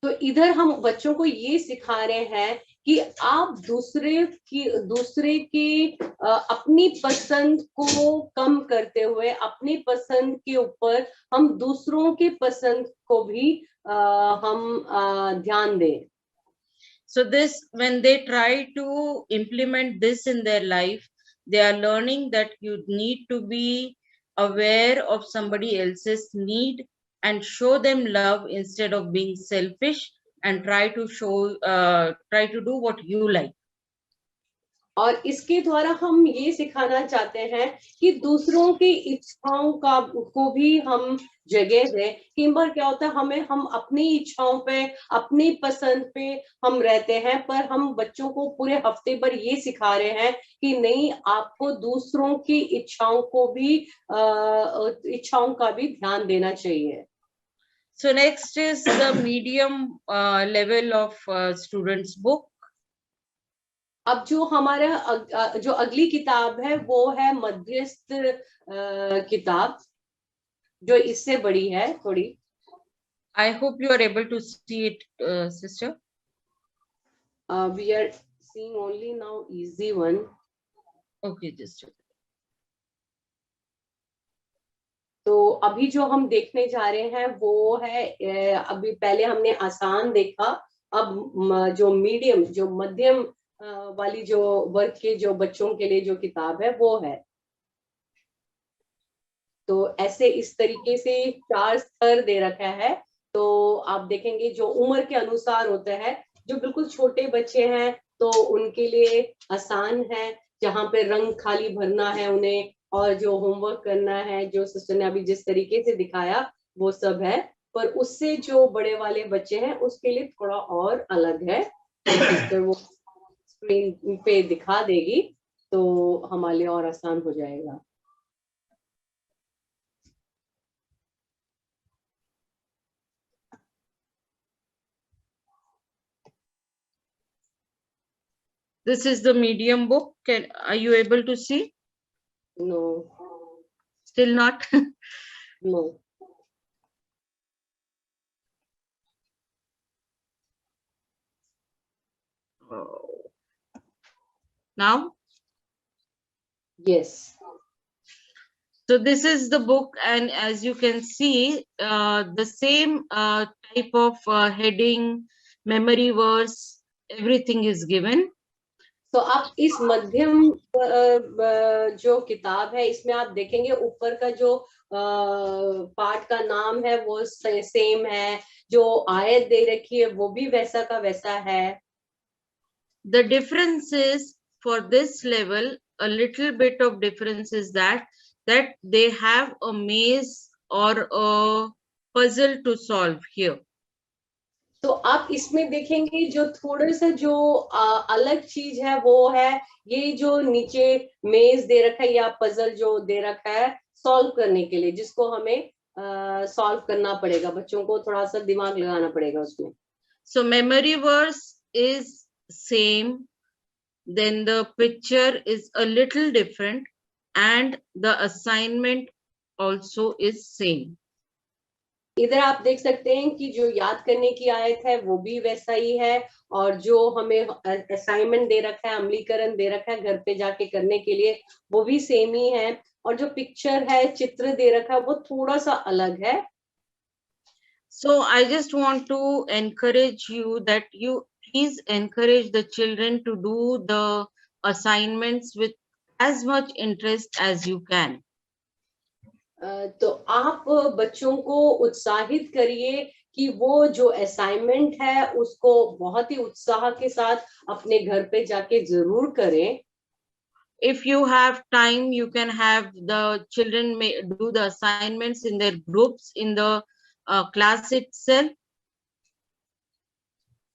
तो इधर हम बच्चों को ये सिखा रहे हैं कि आप दूसरे की अपनी पसंद को कम करते हुए अपनी पसंद के ऊपर हम दूसरों के पसंद को भी हम ध्यान दें। So this, when they try to implement this in their life, they are learning that you need to be aware of somebody else's need and show them love instead of being selfish, and try to do what you like. और इसके द्वारा हम ये सिखाना चाहते हैं कि दूसरों की इच्छाओं को भी हम जगह दें। कई बार क्या होता है, हम अपनी इच्छाओं पे, अपनी पसंद पे हम रहते हैं, पर हम बच्चों को पूरे हफ्ते भर ये सिखा रहे हैं कि नहीं, आपको दूसरों की इच्छाओं का भी ध्यान देना चाहिए। So next is the medium level of students book. अब जो हमारा जो अगली किताब है वो है मध्यस्थ किताब, जो इससे बड़ी है थोड़ी। I hope you are able to see it, sister. We are seeing only now easy one. Okay, just. तो अभी जो हम देखने जा रहे हैं वो है, अभी पहले हमने आसान देखा, अब जो मीडियम, जो मध्यम वाली जो वर्ग के जो बच्चों के लिए जो किताब है वो है। तो ऐसे इस तरीके से 4 स्तर दे रखा है। तो आप देखेंगे जो उम्र के अनुसार होता है, जो बिल्कुल छोटे बच्चे हैं तो उनके लिए आसान है, जहाँ पे रंग खाली भरना है उन्हें, और जो होमवर्क करना है, जो सिस्टर ने अभी जिस तरीके से दिखाया वो सब है। पर उससे जो बड़े वाले बच्चे हैं उसके लिए थोड़ा और अलग है। सिस्टर वो स्क्रीन पे दिखा देगी तो हमारे लिए और आसान हो जाएगा। This is the medium book. Are you able to see? No. Still not? No. Now? Yes. So this is the book, and as you can see, the same type of heading, memory verse, everything is given. तो आप इस मध्यम जो किताब है इसमें आप देखेंगे ऊपर का जो पाठ का नाम है वो सेम है, जो आयत दे रखी है वो भी वैसा का वैसा है। The difference is, for this level, a little bit of difference is that they have a maze or a puzzle to solve here. तो आप इसमें देखेंगे जो थोड़ा सा जो अलग चीज है वो है ये जो नीचे मेज दे रखा है या पजल जो दे रखा है सॉल्व करने के लिए, जिसको हमें सॉल्व करना पड़ेगा, बच्चों को थोड़ा सा दिमाग लगाना पड़ेगा उसमें। So memory verse is same, then the picture is a little different, and the assignment also is same. इधर आप देख सकते हैं कि जो याद करने की आयत है वो भी वैसा ही है, और जो हमें असाइनमेंट दे रखा है, अमलीकरण दे रखा है घर पे जाके करने के लिए, वो भी सेम ही है, और जो पिक्चर है, चित्र दे रखा है वो थोड़ा सा अलग है। So I just want to encourage you that you please encourage the children to do the assignments with as much interest as you can. तो आप बच्चों को उत्साहित करिए कि वो जो असाइनमेंट है उसको बहुत ही उत्साह के साथ अपने घर पे जाके जरूर करें। If you have time, you can have the children may do the assignments in their groups in the class itself.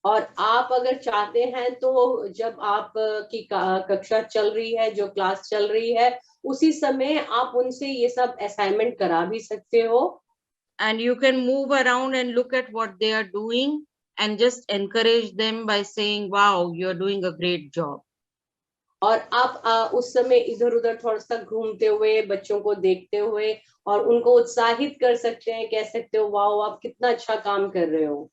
और आप अगर चाहते हैं तो जब आप की कक्षा चल रही है, जो क्लास चल रही है, उसी समय आप उनसे ये सब असाइनमेंट करा भी सकते हो। And you can move around and look at what they are doing and just encourage them by saying, wow, you're doing a great job. और आप उस समय इधर उधर थोड़ा सा घूमते हुए, बच्चों को देखते हुए और उनको उत्साहित कर सकते हैं, कह सकते हो वाओ आप कितना अच्छा काम कर रहे हो।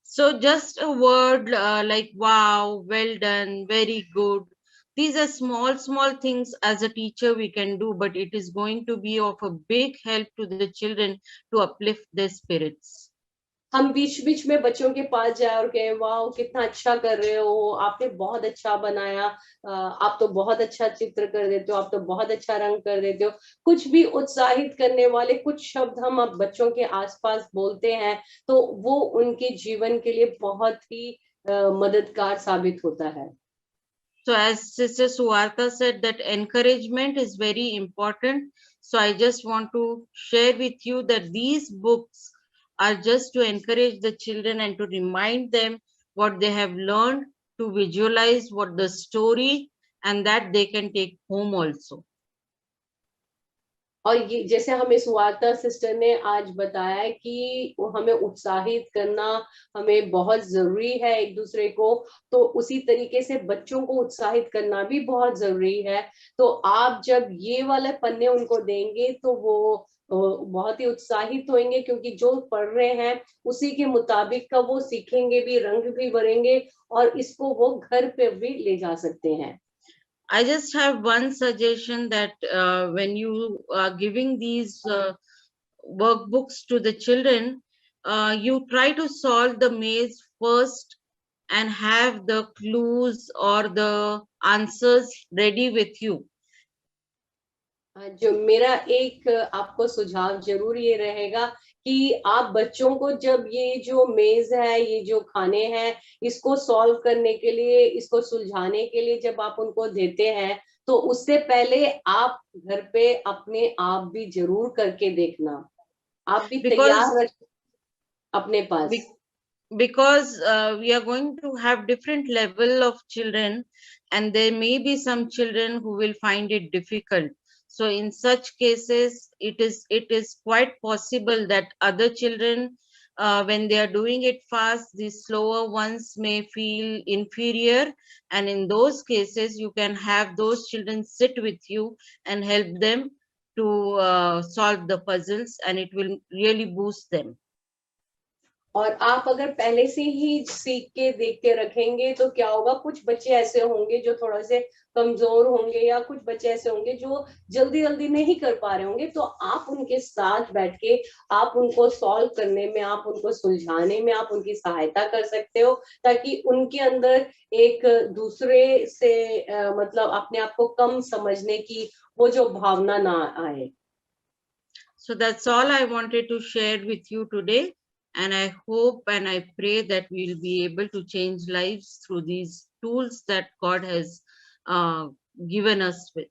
So just a word like wow, well done, very good. These are small things as a teacher we can do, but it is going to be of a big help to the children to uplift their spirits. हम बीच बीच में बच्चों के पास जाए और कहें wow कितना अच्छा कर रहे हो, आपने बहुत अच्छा बनाया, आप तो बहुत अच्छा चित्र कर देते हो, आप तो बहुत अच्छा रंग कर देते हो। कुछ भी उत्साहित करने वाले कुछ शब्द हम अब बच्चों के आसपास बोलते हैं तो वो उनके जीवन के लिए बहुत ही मददगार साबित होता है। So as Sister Suwarta said, that encouragement is very important. So I just want to share with you that these books are just to encourage the children and to remind them what they have learned, to visualize what the story, and that they can take home also. और ये जैसे हमें सुवार्ता sister ने आज बताया कि हमें उत्साहित करना हमें बहुत जरूरी है एक दूसरे को, तो उसी तरीके से बच्चों को उत्साहित करना भी बहुत जरूरी है। तो आप जब ये वाले पन्ने उनको देंगे तो वो बहुत ही उत्साहित होंगे, क्योंकि जो पढ़ रहे हैं उसी के मुताबिक का वो सीखेंगे भी, रंग भी भरेंगे और इसको वो घर पे भी ले जा सकते हैं। I just have one suggestion that when you are giving these workbooks to the children, you try to solve the maze first and have the clues or the answers ready with you. जो मेरा एक आपको सुझाव जरूर ये रहेगा कि आप बच्चों को जब ये जो मेज है, ये जो खाने हैं, इसको सॉल्व करने के लिए, इसको सुलझाने के लिए जब आप उनको देते हैं तो उससे पहले आप घर पे अपने आप भी जरूर करके देखना, आप भी तैयार रख अपने पास। Because we are going to have different level of children and there may be some children who will find it difficult. So in such cases, it is quite possible that other children, when they are doing it fast, the slower ones may feel inferior. And in those cases, you can have those children sit with you and help them to solve the puzzles, and it will really boost them. और आप अगर पहले से ही सीख के देख के रखेंगे तो क्या होगा, कुछ बच्चे ऐसे होंगे जो थोड़ा से कमजोर होंगे या कुछ बच्चे ऐसे होंगे जो जल्दी जल्दी नहीं कर पा रहे होंगे, तो आप उनके साथ बैठ के आप उनको सॉल्व करने में, आप उनको सुलझाने में आप उनकी सहायता कर सकते हो, ताकि उनके अंदर एक दूसरे से मतलब अपने आप को कम समझने की वो जो भावना ना आए। So that's all I wanted to share with you today. And I hope and I pray that we'll be able to change lives through these tools that God has given us with.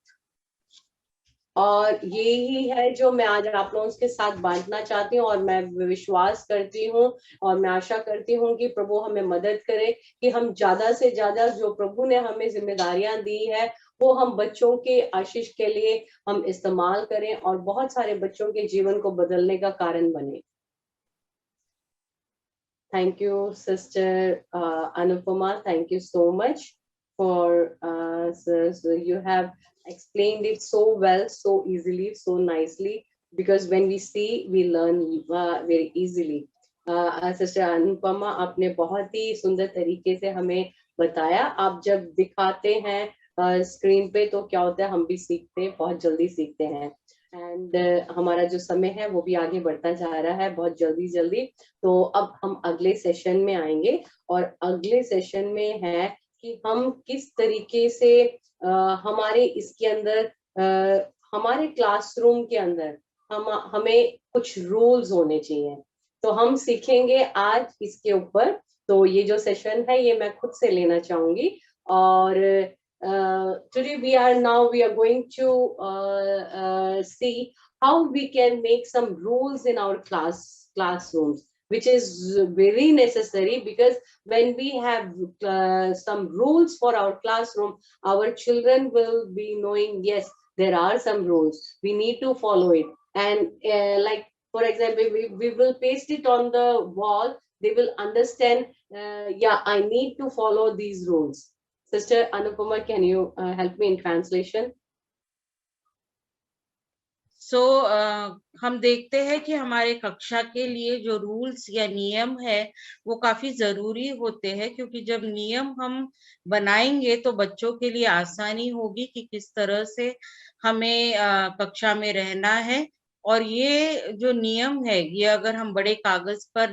और यही है जो मैं आज आप लोगों के साथ बांटना चाहती हूँ, और मैं विश्वास करती हूँ और मैं आशा करती हूँ कि प्रभु हमें मदद करे कि हम ज्यादा से ज्यादा जो प्रभु ने हमें जिम्मेदारियां दी है वो हम बच्चों के आशीष के लिए हम इस्तेमाल करें और बहुत सारे बच्चों के जीवन को बदलने का कारण बने। Thank you, Sister Anupama. Thank you so much for so you have explained it so well, so easily, so nicely. Because when we see, we learn very easily. Sister Anupama, आपने बहुत ही सुंदर तरीके से हमें बताया। आप जब दिखाते हैं स्क्रीन पे तो क्या होता है, हम भी सीखते हैं, बहुत जल्दी सीखते हैं। एंड हमारा जो समय है वो भी आगे बढ़ता जा रहा है बहुत जल्दी। तो अब हम अगले सेशन में आएंगे और अगले सेशन में है कि हम किस तरीके से हमारे इसके अंदर हमारे क्लासरूम के अंदर हमें कुछ रूल्स होने चाहिए। तो हम सीखेंगे आज इसके ऊपर। तो ये जो सेशन है ये मैं खुद से लेना चाहूंगी। और today we are going to see how we can make some rules in our classrooms, which is very necessary, because when we have some rules for our classroom, our children will be knowing, yes, there are some rules, we need to follow it. And like, for example, we will paste it on the wall, they will understand, yeah, I need to follow these rules. Sister Anupama, can you help me in translation? सो हम देखते हैं कि हमारे कक्षा के लिए जो rules या नियम है वो काफी जरूरी होते हैं, क्योंकि जब नियम हम बनाएंगे तो बच्चों के लिए आसानी होगी कि किस तरह से हमें कक्षा में रहना है। और ये जो नियम है ये अगर हम बड़े कागज पर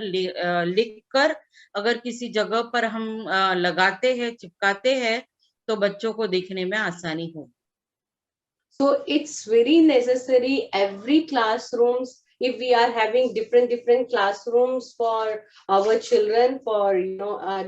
लिख कर अगर किसी जगह पर हम लगाते हैं, चिपकाते हैं, तो बच्चों को देखने में आसानी होगी। So it's very necessary every classrooms, if we are having different classrooms for our children, for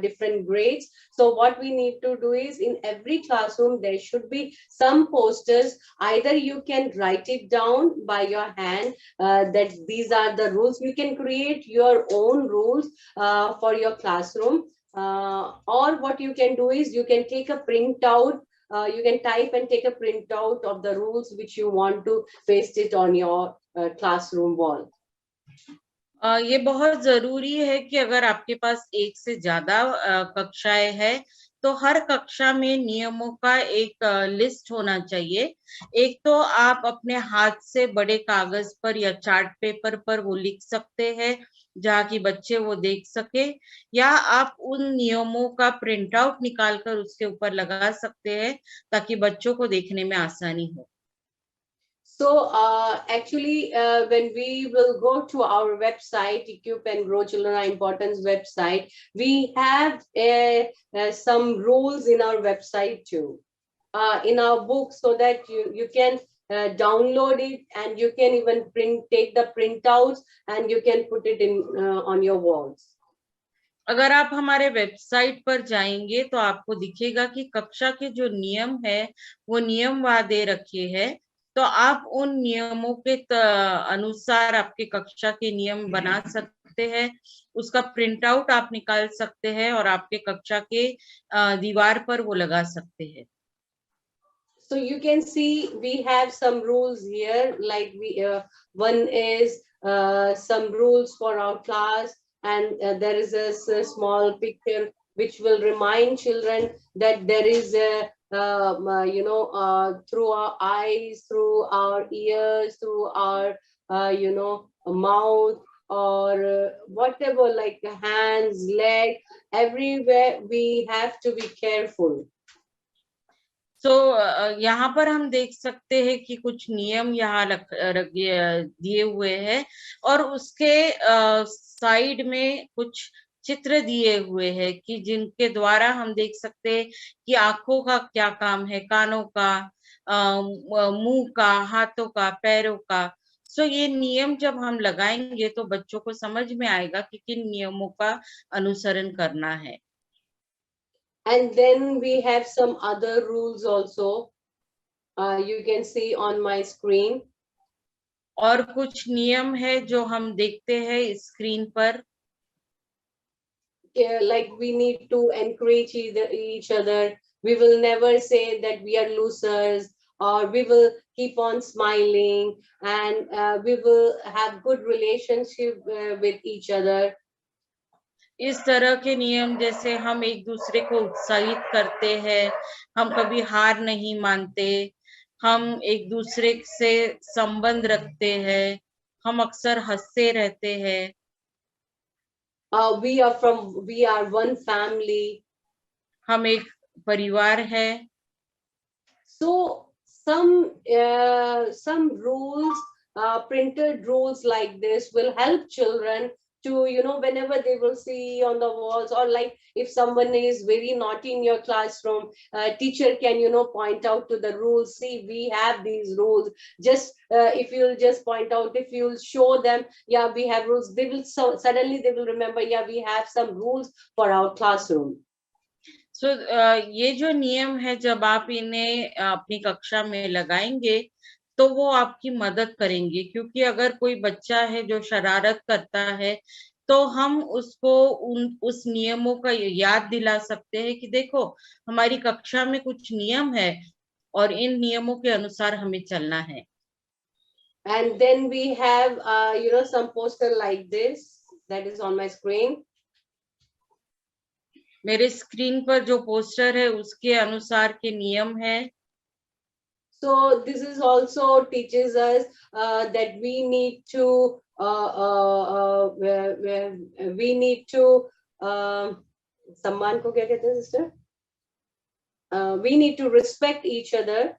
different grades. So what we need to do is, in every classroom there should be some posters. Either you can write it down by your hand, that these are the rules. You can create your own rules for your classroom, or what you can do is you can take a printout. You can type and take a printout of the rules which you want to paste it on your classroom wall. ये बहुत जरूरी है कि अगर आपके पास एक से ज्यादा कक्षाएं हैं तो हर कक्षा में नियमों का एक लिस्ट होना चाहिए। एक तो आप अपने हाथ से बड़े कागज पर या चार्ट पेपर पर वो लिख सकते हैं जहाँ की बच्चे वो देख सके, या आप उन नियमों का प्रिंट आउट निकाल कर उसके ऊपर लगा सकते हैं ताकि बच्चों को देखने में आसानी हो। So actually, when we will go to our website, Equip and Grow Children Are Important's website, we have some rules in our website too, in our book, so that you can download it, and you can even take the printouts, and you can put it in on your walls. अगर आप हमारे website पर जाएंगे तो आपको दिखेगा कि कक्षा के जो नियम है वो नियम वहां दे रखे हैं, तो आप उन नियमों के अनुसार आपके कक्षा के नियम बना सकते हैं। उसका प्रिंट आउट आप निकाल सकते हैं और आपके कक्षा के दीवार पर वो लगा सकते हैं। So you can see we have some rules here, like one is some rules for our class, and there is a small picture which will remind children that there is a through our eyes, through our ears, through our mouth, or whatever, like hands, leg, everywhere we have to be careful. तो यहाँ पर हम देख सकते हैं कि कुछ नियम यहाँ दिए हुए हैं और उसके साइड में कुछ चित्र दिए हुए हैं कि जिनके द्वारा हम देख सकते हैं कि आंखों का क्या काम है, कानों का, मुंह का, हाथों का, पैरों का। सो ये नियम जब हम लगाएंगे तो बच्चों को समझ में आएगा कि किन नियमों का अनुसरण करना है। And then we have some other rules also. You can see on my screen. और कुछ नियम है जो हम देखते हैं स्क्रीन पर। Like we need to encourage each other. We will never say that we are losers, or we will keep on smiling, and we will have good relationship with each other. इस तरह के नियम जैसे हम एक दूसरे को उत्साहित करते हैं, हम कभी हार नहीं मानते, हम एक दूसरे से संबंध रखते हैं, हम अक्सर हंसते रहते हैं। We are one family. हम एक परिवार है। So some rules, printed rules like this will help children to, whenever they will see on the walls, or like if someone is very naughty in your classroom, teacher can, point out to the rules. See, we have these rules. Just if you'll just point out, if you'll show them, yeah, we have rules, they will suddenly they will remember, yeah, we have some rules for our classroom. So ये जो नियम है जब आप इन्हें अपनी कक्षा में लगाएंगे तो वो आपकी मदद करेंगे, क्योंकि अगर कोई बच्चा है जो शरारत करता है तो हम उसको उस नियमों का याद दिला सकते हैं कि देखो हमारी कक्षा में कुछ नियम है और इन नियमों के अनुसार हमें चलना है। And then we have, some poster like this that is on my screen. मेरे स्क्रीन पर जो पोस्टर है उसके अनुसार के नियम है। So this is also teaches us that we need to सम्मान को क्या कहते हैं sister? We need to respect each other.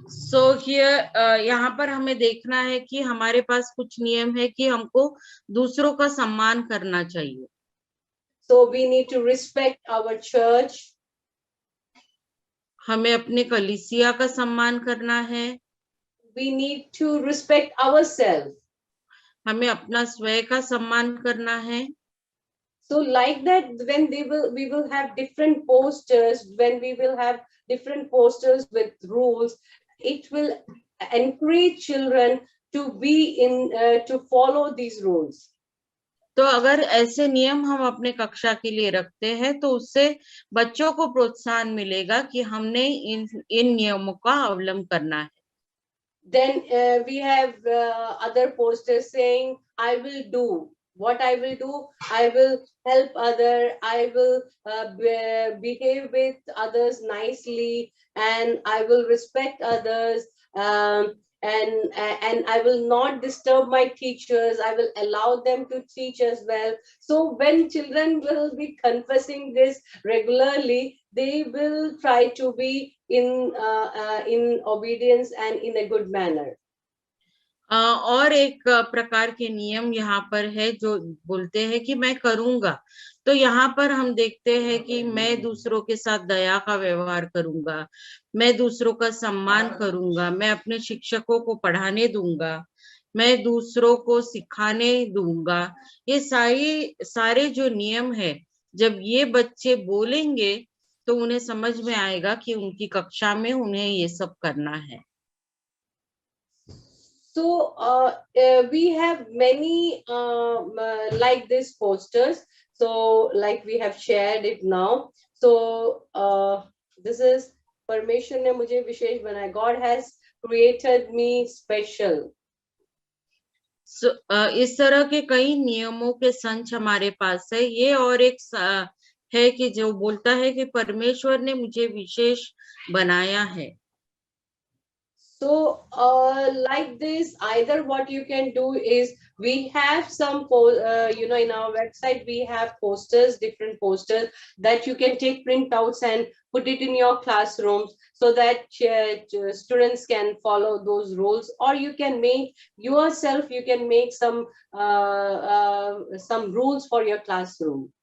So here यहाँ पर हमें देखना है कि हमारे पास कुछ नियम है कि हमको दूसरों का सम्मान करना चाहिए। So we need to respect our church. हमें अपने कलीसिया का सम्मान करना है। We need to respect ourselves. हमें अपना स्वयं का सम्मान करना है। So like that, when we will have different posters, when we will have different posters with rules, it will encourage children to be to follow these rules. तो अगर ऐसे नियम हम अपने कक्षा के लिए रखते हैं तो उससे बच्चों को प्रोत्साहन मिलेगा कि हमने इन नियमों का अवलंबन करना है। Then we have other posters saying, I will do. What I will do, I will help other, I will behave with others nicely, and I will respect others, and I will not disturb my teachers. I will allow them to teach as well. So when children will be confessing this regularly, they will try to be in obedience and in a good manner. और एक प्रकार के नियम यहाँ पर है जो बोलते हैं कि मैं करूंगा। तो यहाँ पर हम देखते हैं कि मैं दूसरों के साथ दया का व्यवहार करूंगा, मैं दूसरों का सम्मान करूंगा, मैं अपने शिक्षकों को पढ़ाने दूंगा, मैं दूसरों को सिखाने दूंगा। ये सारे जो नियम है, जब ये बच्चे बोलेंगे तो उन्हें समझ में आएगा कि उनकी कक्षा में उन्हें ये सब करना है। So we have many like these posters. So like we have shared it now. So this is परमेश्वर ने मुझे विशेष बनाया. God has created me special. So, इस तरह के कई नियमों के संच हमारे पास है। ये और एक है कि जो बोलता है कि परमेश्वर ने मुझे विशेष बनाया है। So like this, either what you can do is we have some in our website we have posters, different posters that you can take printouts and put it in your classrooms so that students can follow those rules, or you can make yourself, you can make some rules for your classroom.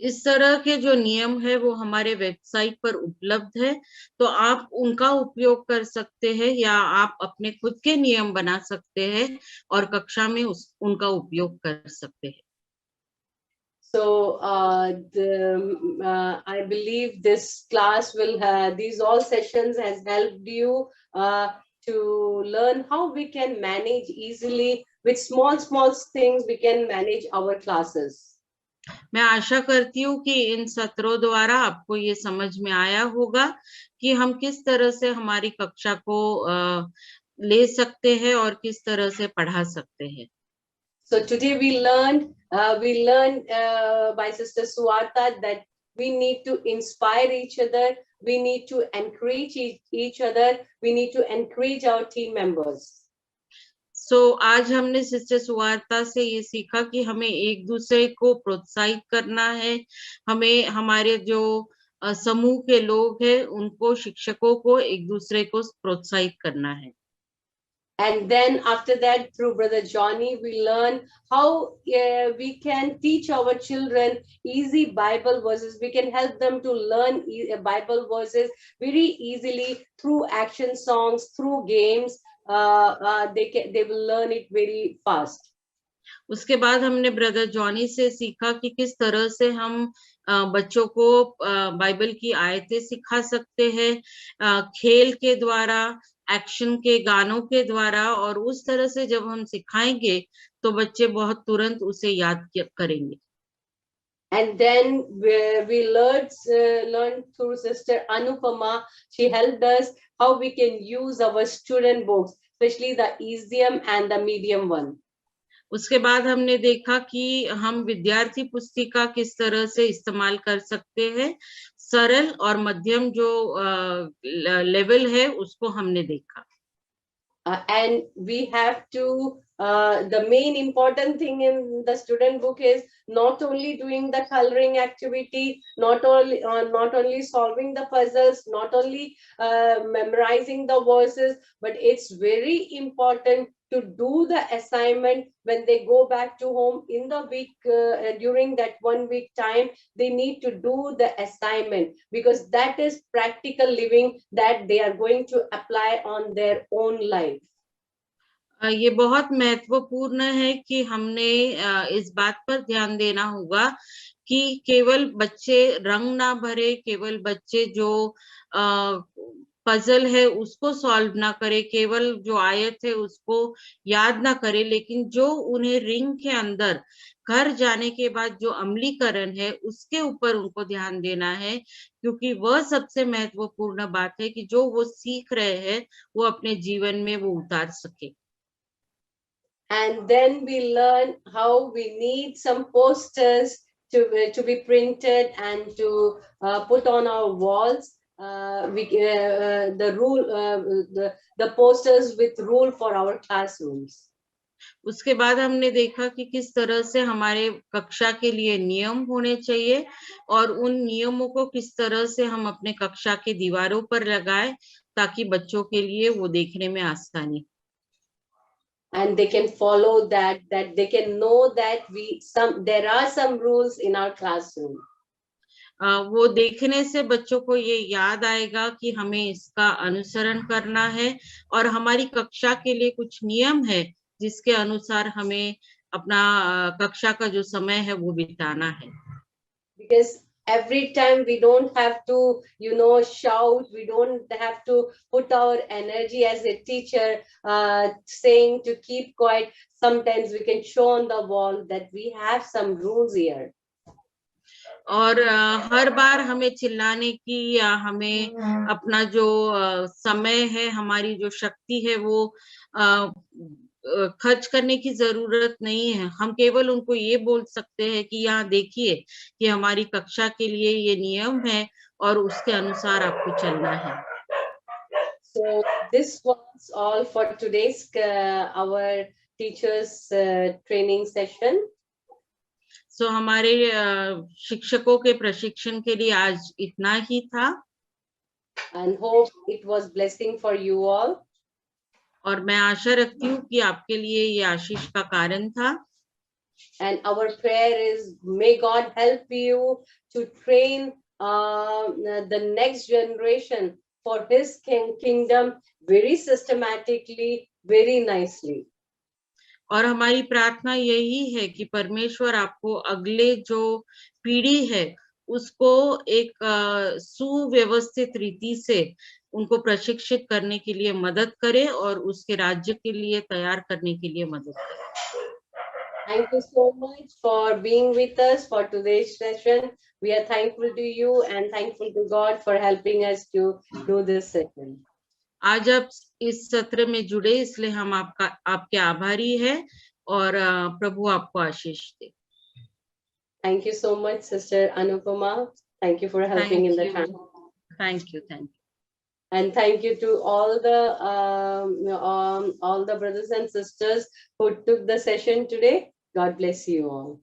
इस तरह के जो नियम है वो हमारे website पर उपलब्ध है, तो आप उनका उपयोग कर सकते हैं या आप अपने खुद के नियम बना सकते हैं और कक्षा में उनका उपयोग कर सकते हैं। So I believe this class will have, these all sessions has helped you to learn how we can manage easily with small things. We can manage our classes. मैं आशा करती हूँ कि इन सत्रों द्वारा आपको ये समझ में आया होगा कि हम किस तरह से हमारी कक्षा को ले सकते हैं और किस तरह से पढ़ा सकते हैं। So today we learned by Sister Suwarta that we need to inspire each other, we need to encourage each other, we need to encourage our team members. आज हमने सिस्टर सुवार्ता से ये सीखा कि हमें एक दूसरे को प्रोत्साहित करना है, हमें हमारे जो समूह के लोग हैं उनको, शिक्षकों को एक दूसरे को प्रोत्साहित करना है। And then after that, through Brother Johnny, we learn how we can teach our children easy Bible verses. We can help them to learn Bible verses very easily through action songs, through games. They will learn it very fast. उसके बाद हमने brother Johnny से सीखा कि किस तरह से हम बच्चों को बाइबल की आयतें सिखा सकते हैं खेल के द्वारा, एक्शन के गानों के द्वारा, और उस तरह से जब हम सिखाएंगे तो बच्चे बहुत तुरंत उसे याद करेंगे। And then we learned through Sister Anupama. She helped us how we can use our student books, especially the easium and the medium one. उसके बाद हमने देखा कि हम विद्यार्थी पुस्तिका किस तरह से इस्तेमाल कर सकते हैं, सरल और मध्यम जो लेवल है उसको हमने देखा। And we have to, the main important thing in the student book is not only doing the coloring activity, not only solving the puzzles, not only memorizing the verses, but it's very important to do the assignment when they go back to home in the week. During that 1 week time, they need to do the assignment, because that is practical living that they are going to apply on their own life. ये बहुत महत्वपूर्ण है कि हमने इस बात पर ध्यान देना होगा कि केवल बच्चे रंग ना भरे, केवल बच्चे जो पजल है उसको सॉल्व ना करे, केवल जो आयत है उसको याद ना करे, लेकिन जो उन्हें रिंग के अंदर घर जाने के बाद जो अमलीकरण है उसके ऊपर उनको ध्यान देना है, क्योंकि वह सबसे महत्वपूर्ण बात है कि जो वो सीख रहे हैं वो अपने जीवन में वो उतार सके। And then we learn how we need some posters to be printed and to put on our walls. The posters with rule for our classrooms. उसके बाद हमने देखा कि किस तरह से हमारे कक्षा के लिए नियम होने चाहिए और उन नियमों को किस तरह से हम अपने कक्षा के दीवारों पर लगाएं ताकि बच्चों के लिए वो देखने में आसानी। And they can follow that they can know that there are some rules in our classroom. वो देखने से बच्चों को ये याद आएगा कि हमें इसका अनुसरण करना है और हमारी कक्षा के लिए कुछ नियम है जिसके अनुसार हमें अपना कक्षा का जो समय है वो बिताना है। Because every time we don't have to, shout, we don't have to put our energy as a teacher saying to keep quiet. Sometimes we can show on the wall that we have some rules here. और हर बार हमें चिल्लाने की या हमें अपना जो समय है, हमारी जो शक्ति है वो खर्च करने की जरूरत नहीं है। हम केवल उनको ये बोल सकते हैं कि यहाँ देखिए कि हमारी कक्षा के लिए ये नियम है और उसके अनुसार आपको चलना है। So this was all for today's our teachers training session. So हमारे शिक्षकों के प्रशिक्षण के लिए आज इतना ही था। And hope it was blessing for you all. और मैं आशा रखती हूँ कि आपके लिए ये आशीष का कारण था। And our prayer is, may God help you to train the next generation for His kingdom very systematically, very nicely. और हमारी प्रार्थना यही है कि परमेश्वर आपको अगले जो पीढ़ी है उसको एक सुव्यवस्थित रीति से उनको प्रशिक्षित करने के लिए मदद करे और उसके राज्य के लिए तैयार करने के लिए मदद करे। Thank you so much for being with us for today's session. We are thankful to you and thankful to God for helping us to do this session. आज आप इस सत्र में जुड़े इसलिए हम आपके आभारी हैं और प्रभु आपको आशीष दे। Thank you so much, Sister Anupama. Thank you for helping in the time. Thank you. And thank you to all the brothers and sisters who took the session today. God bless you all.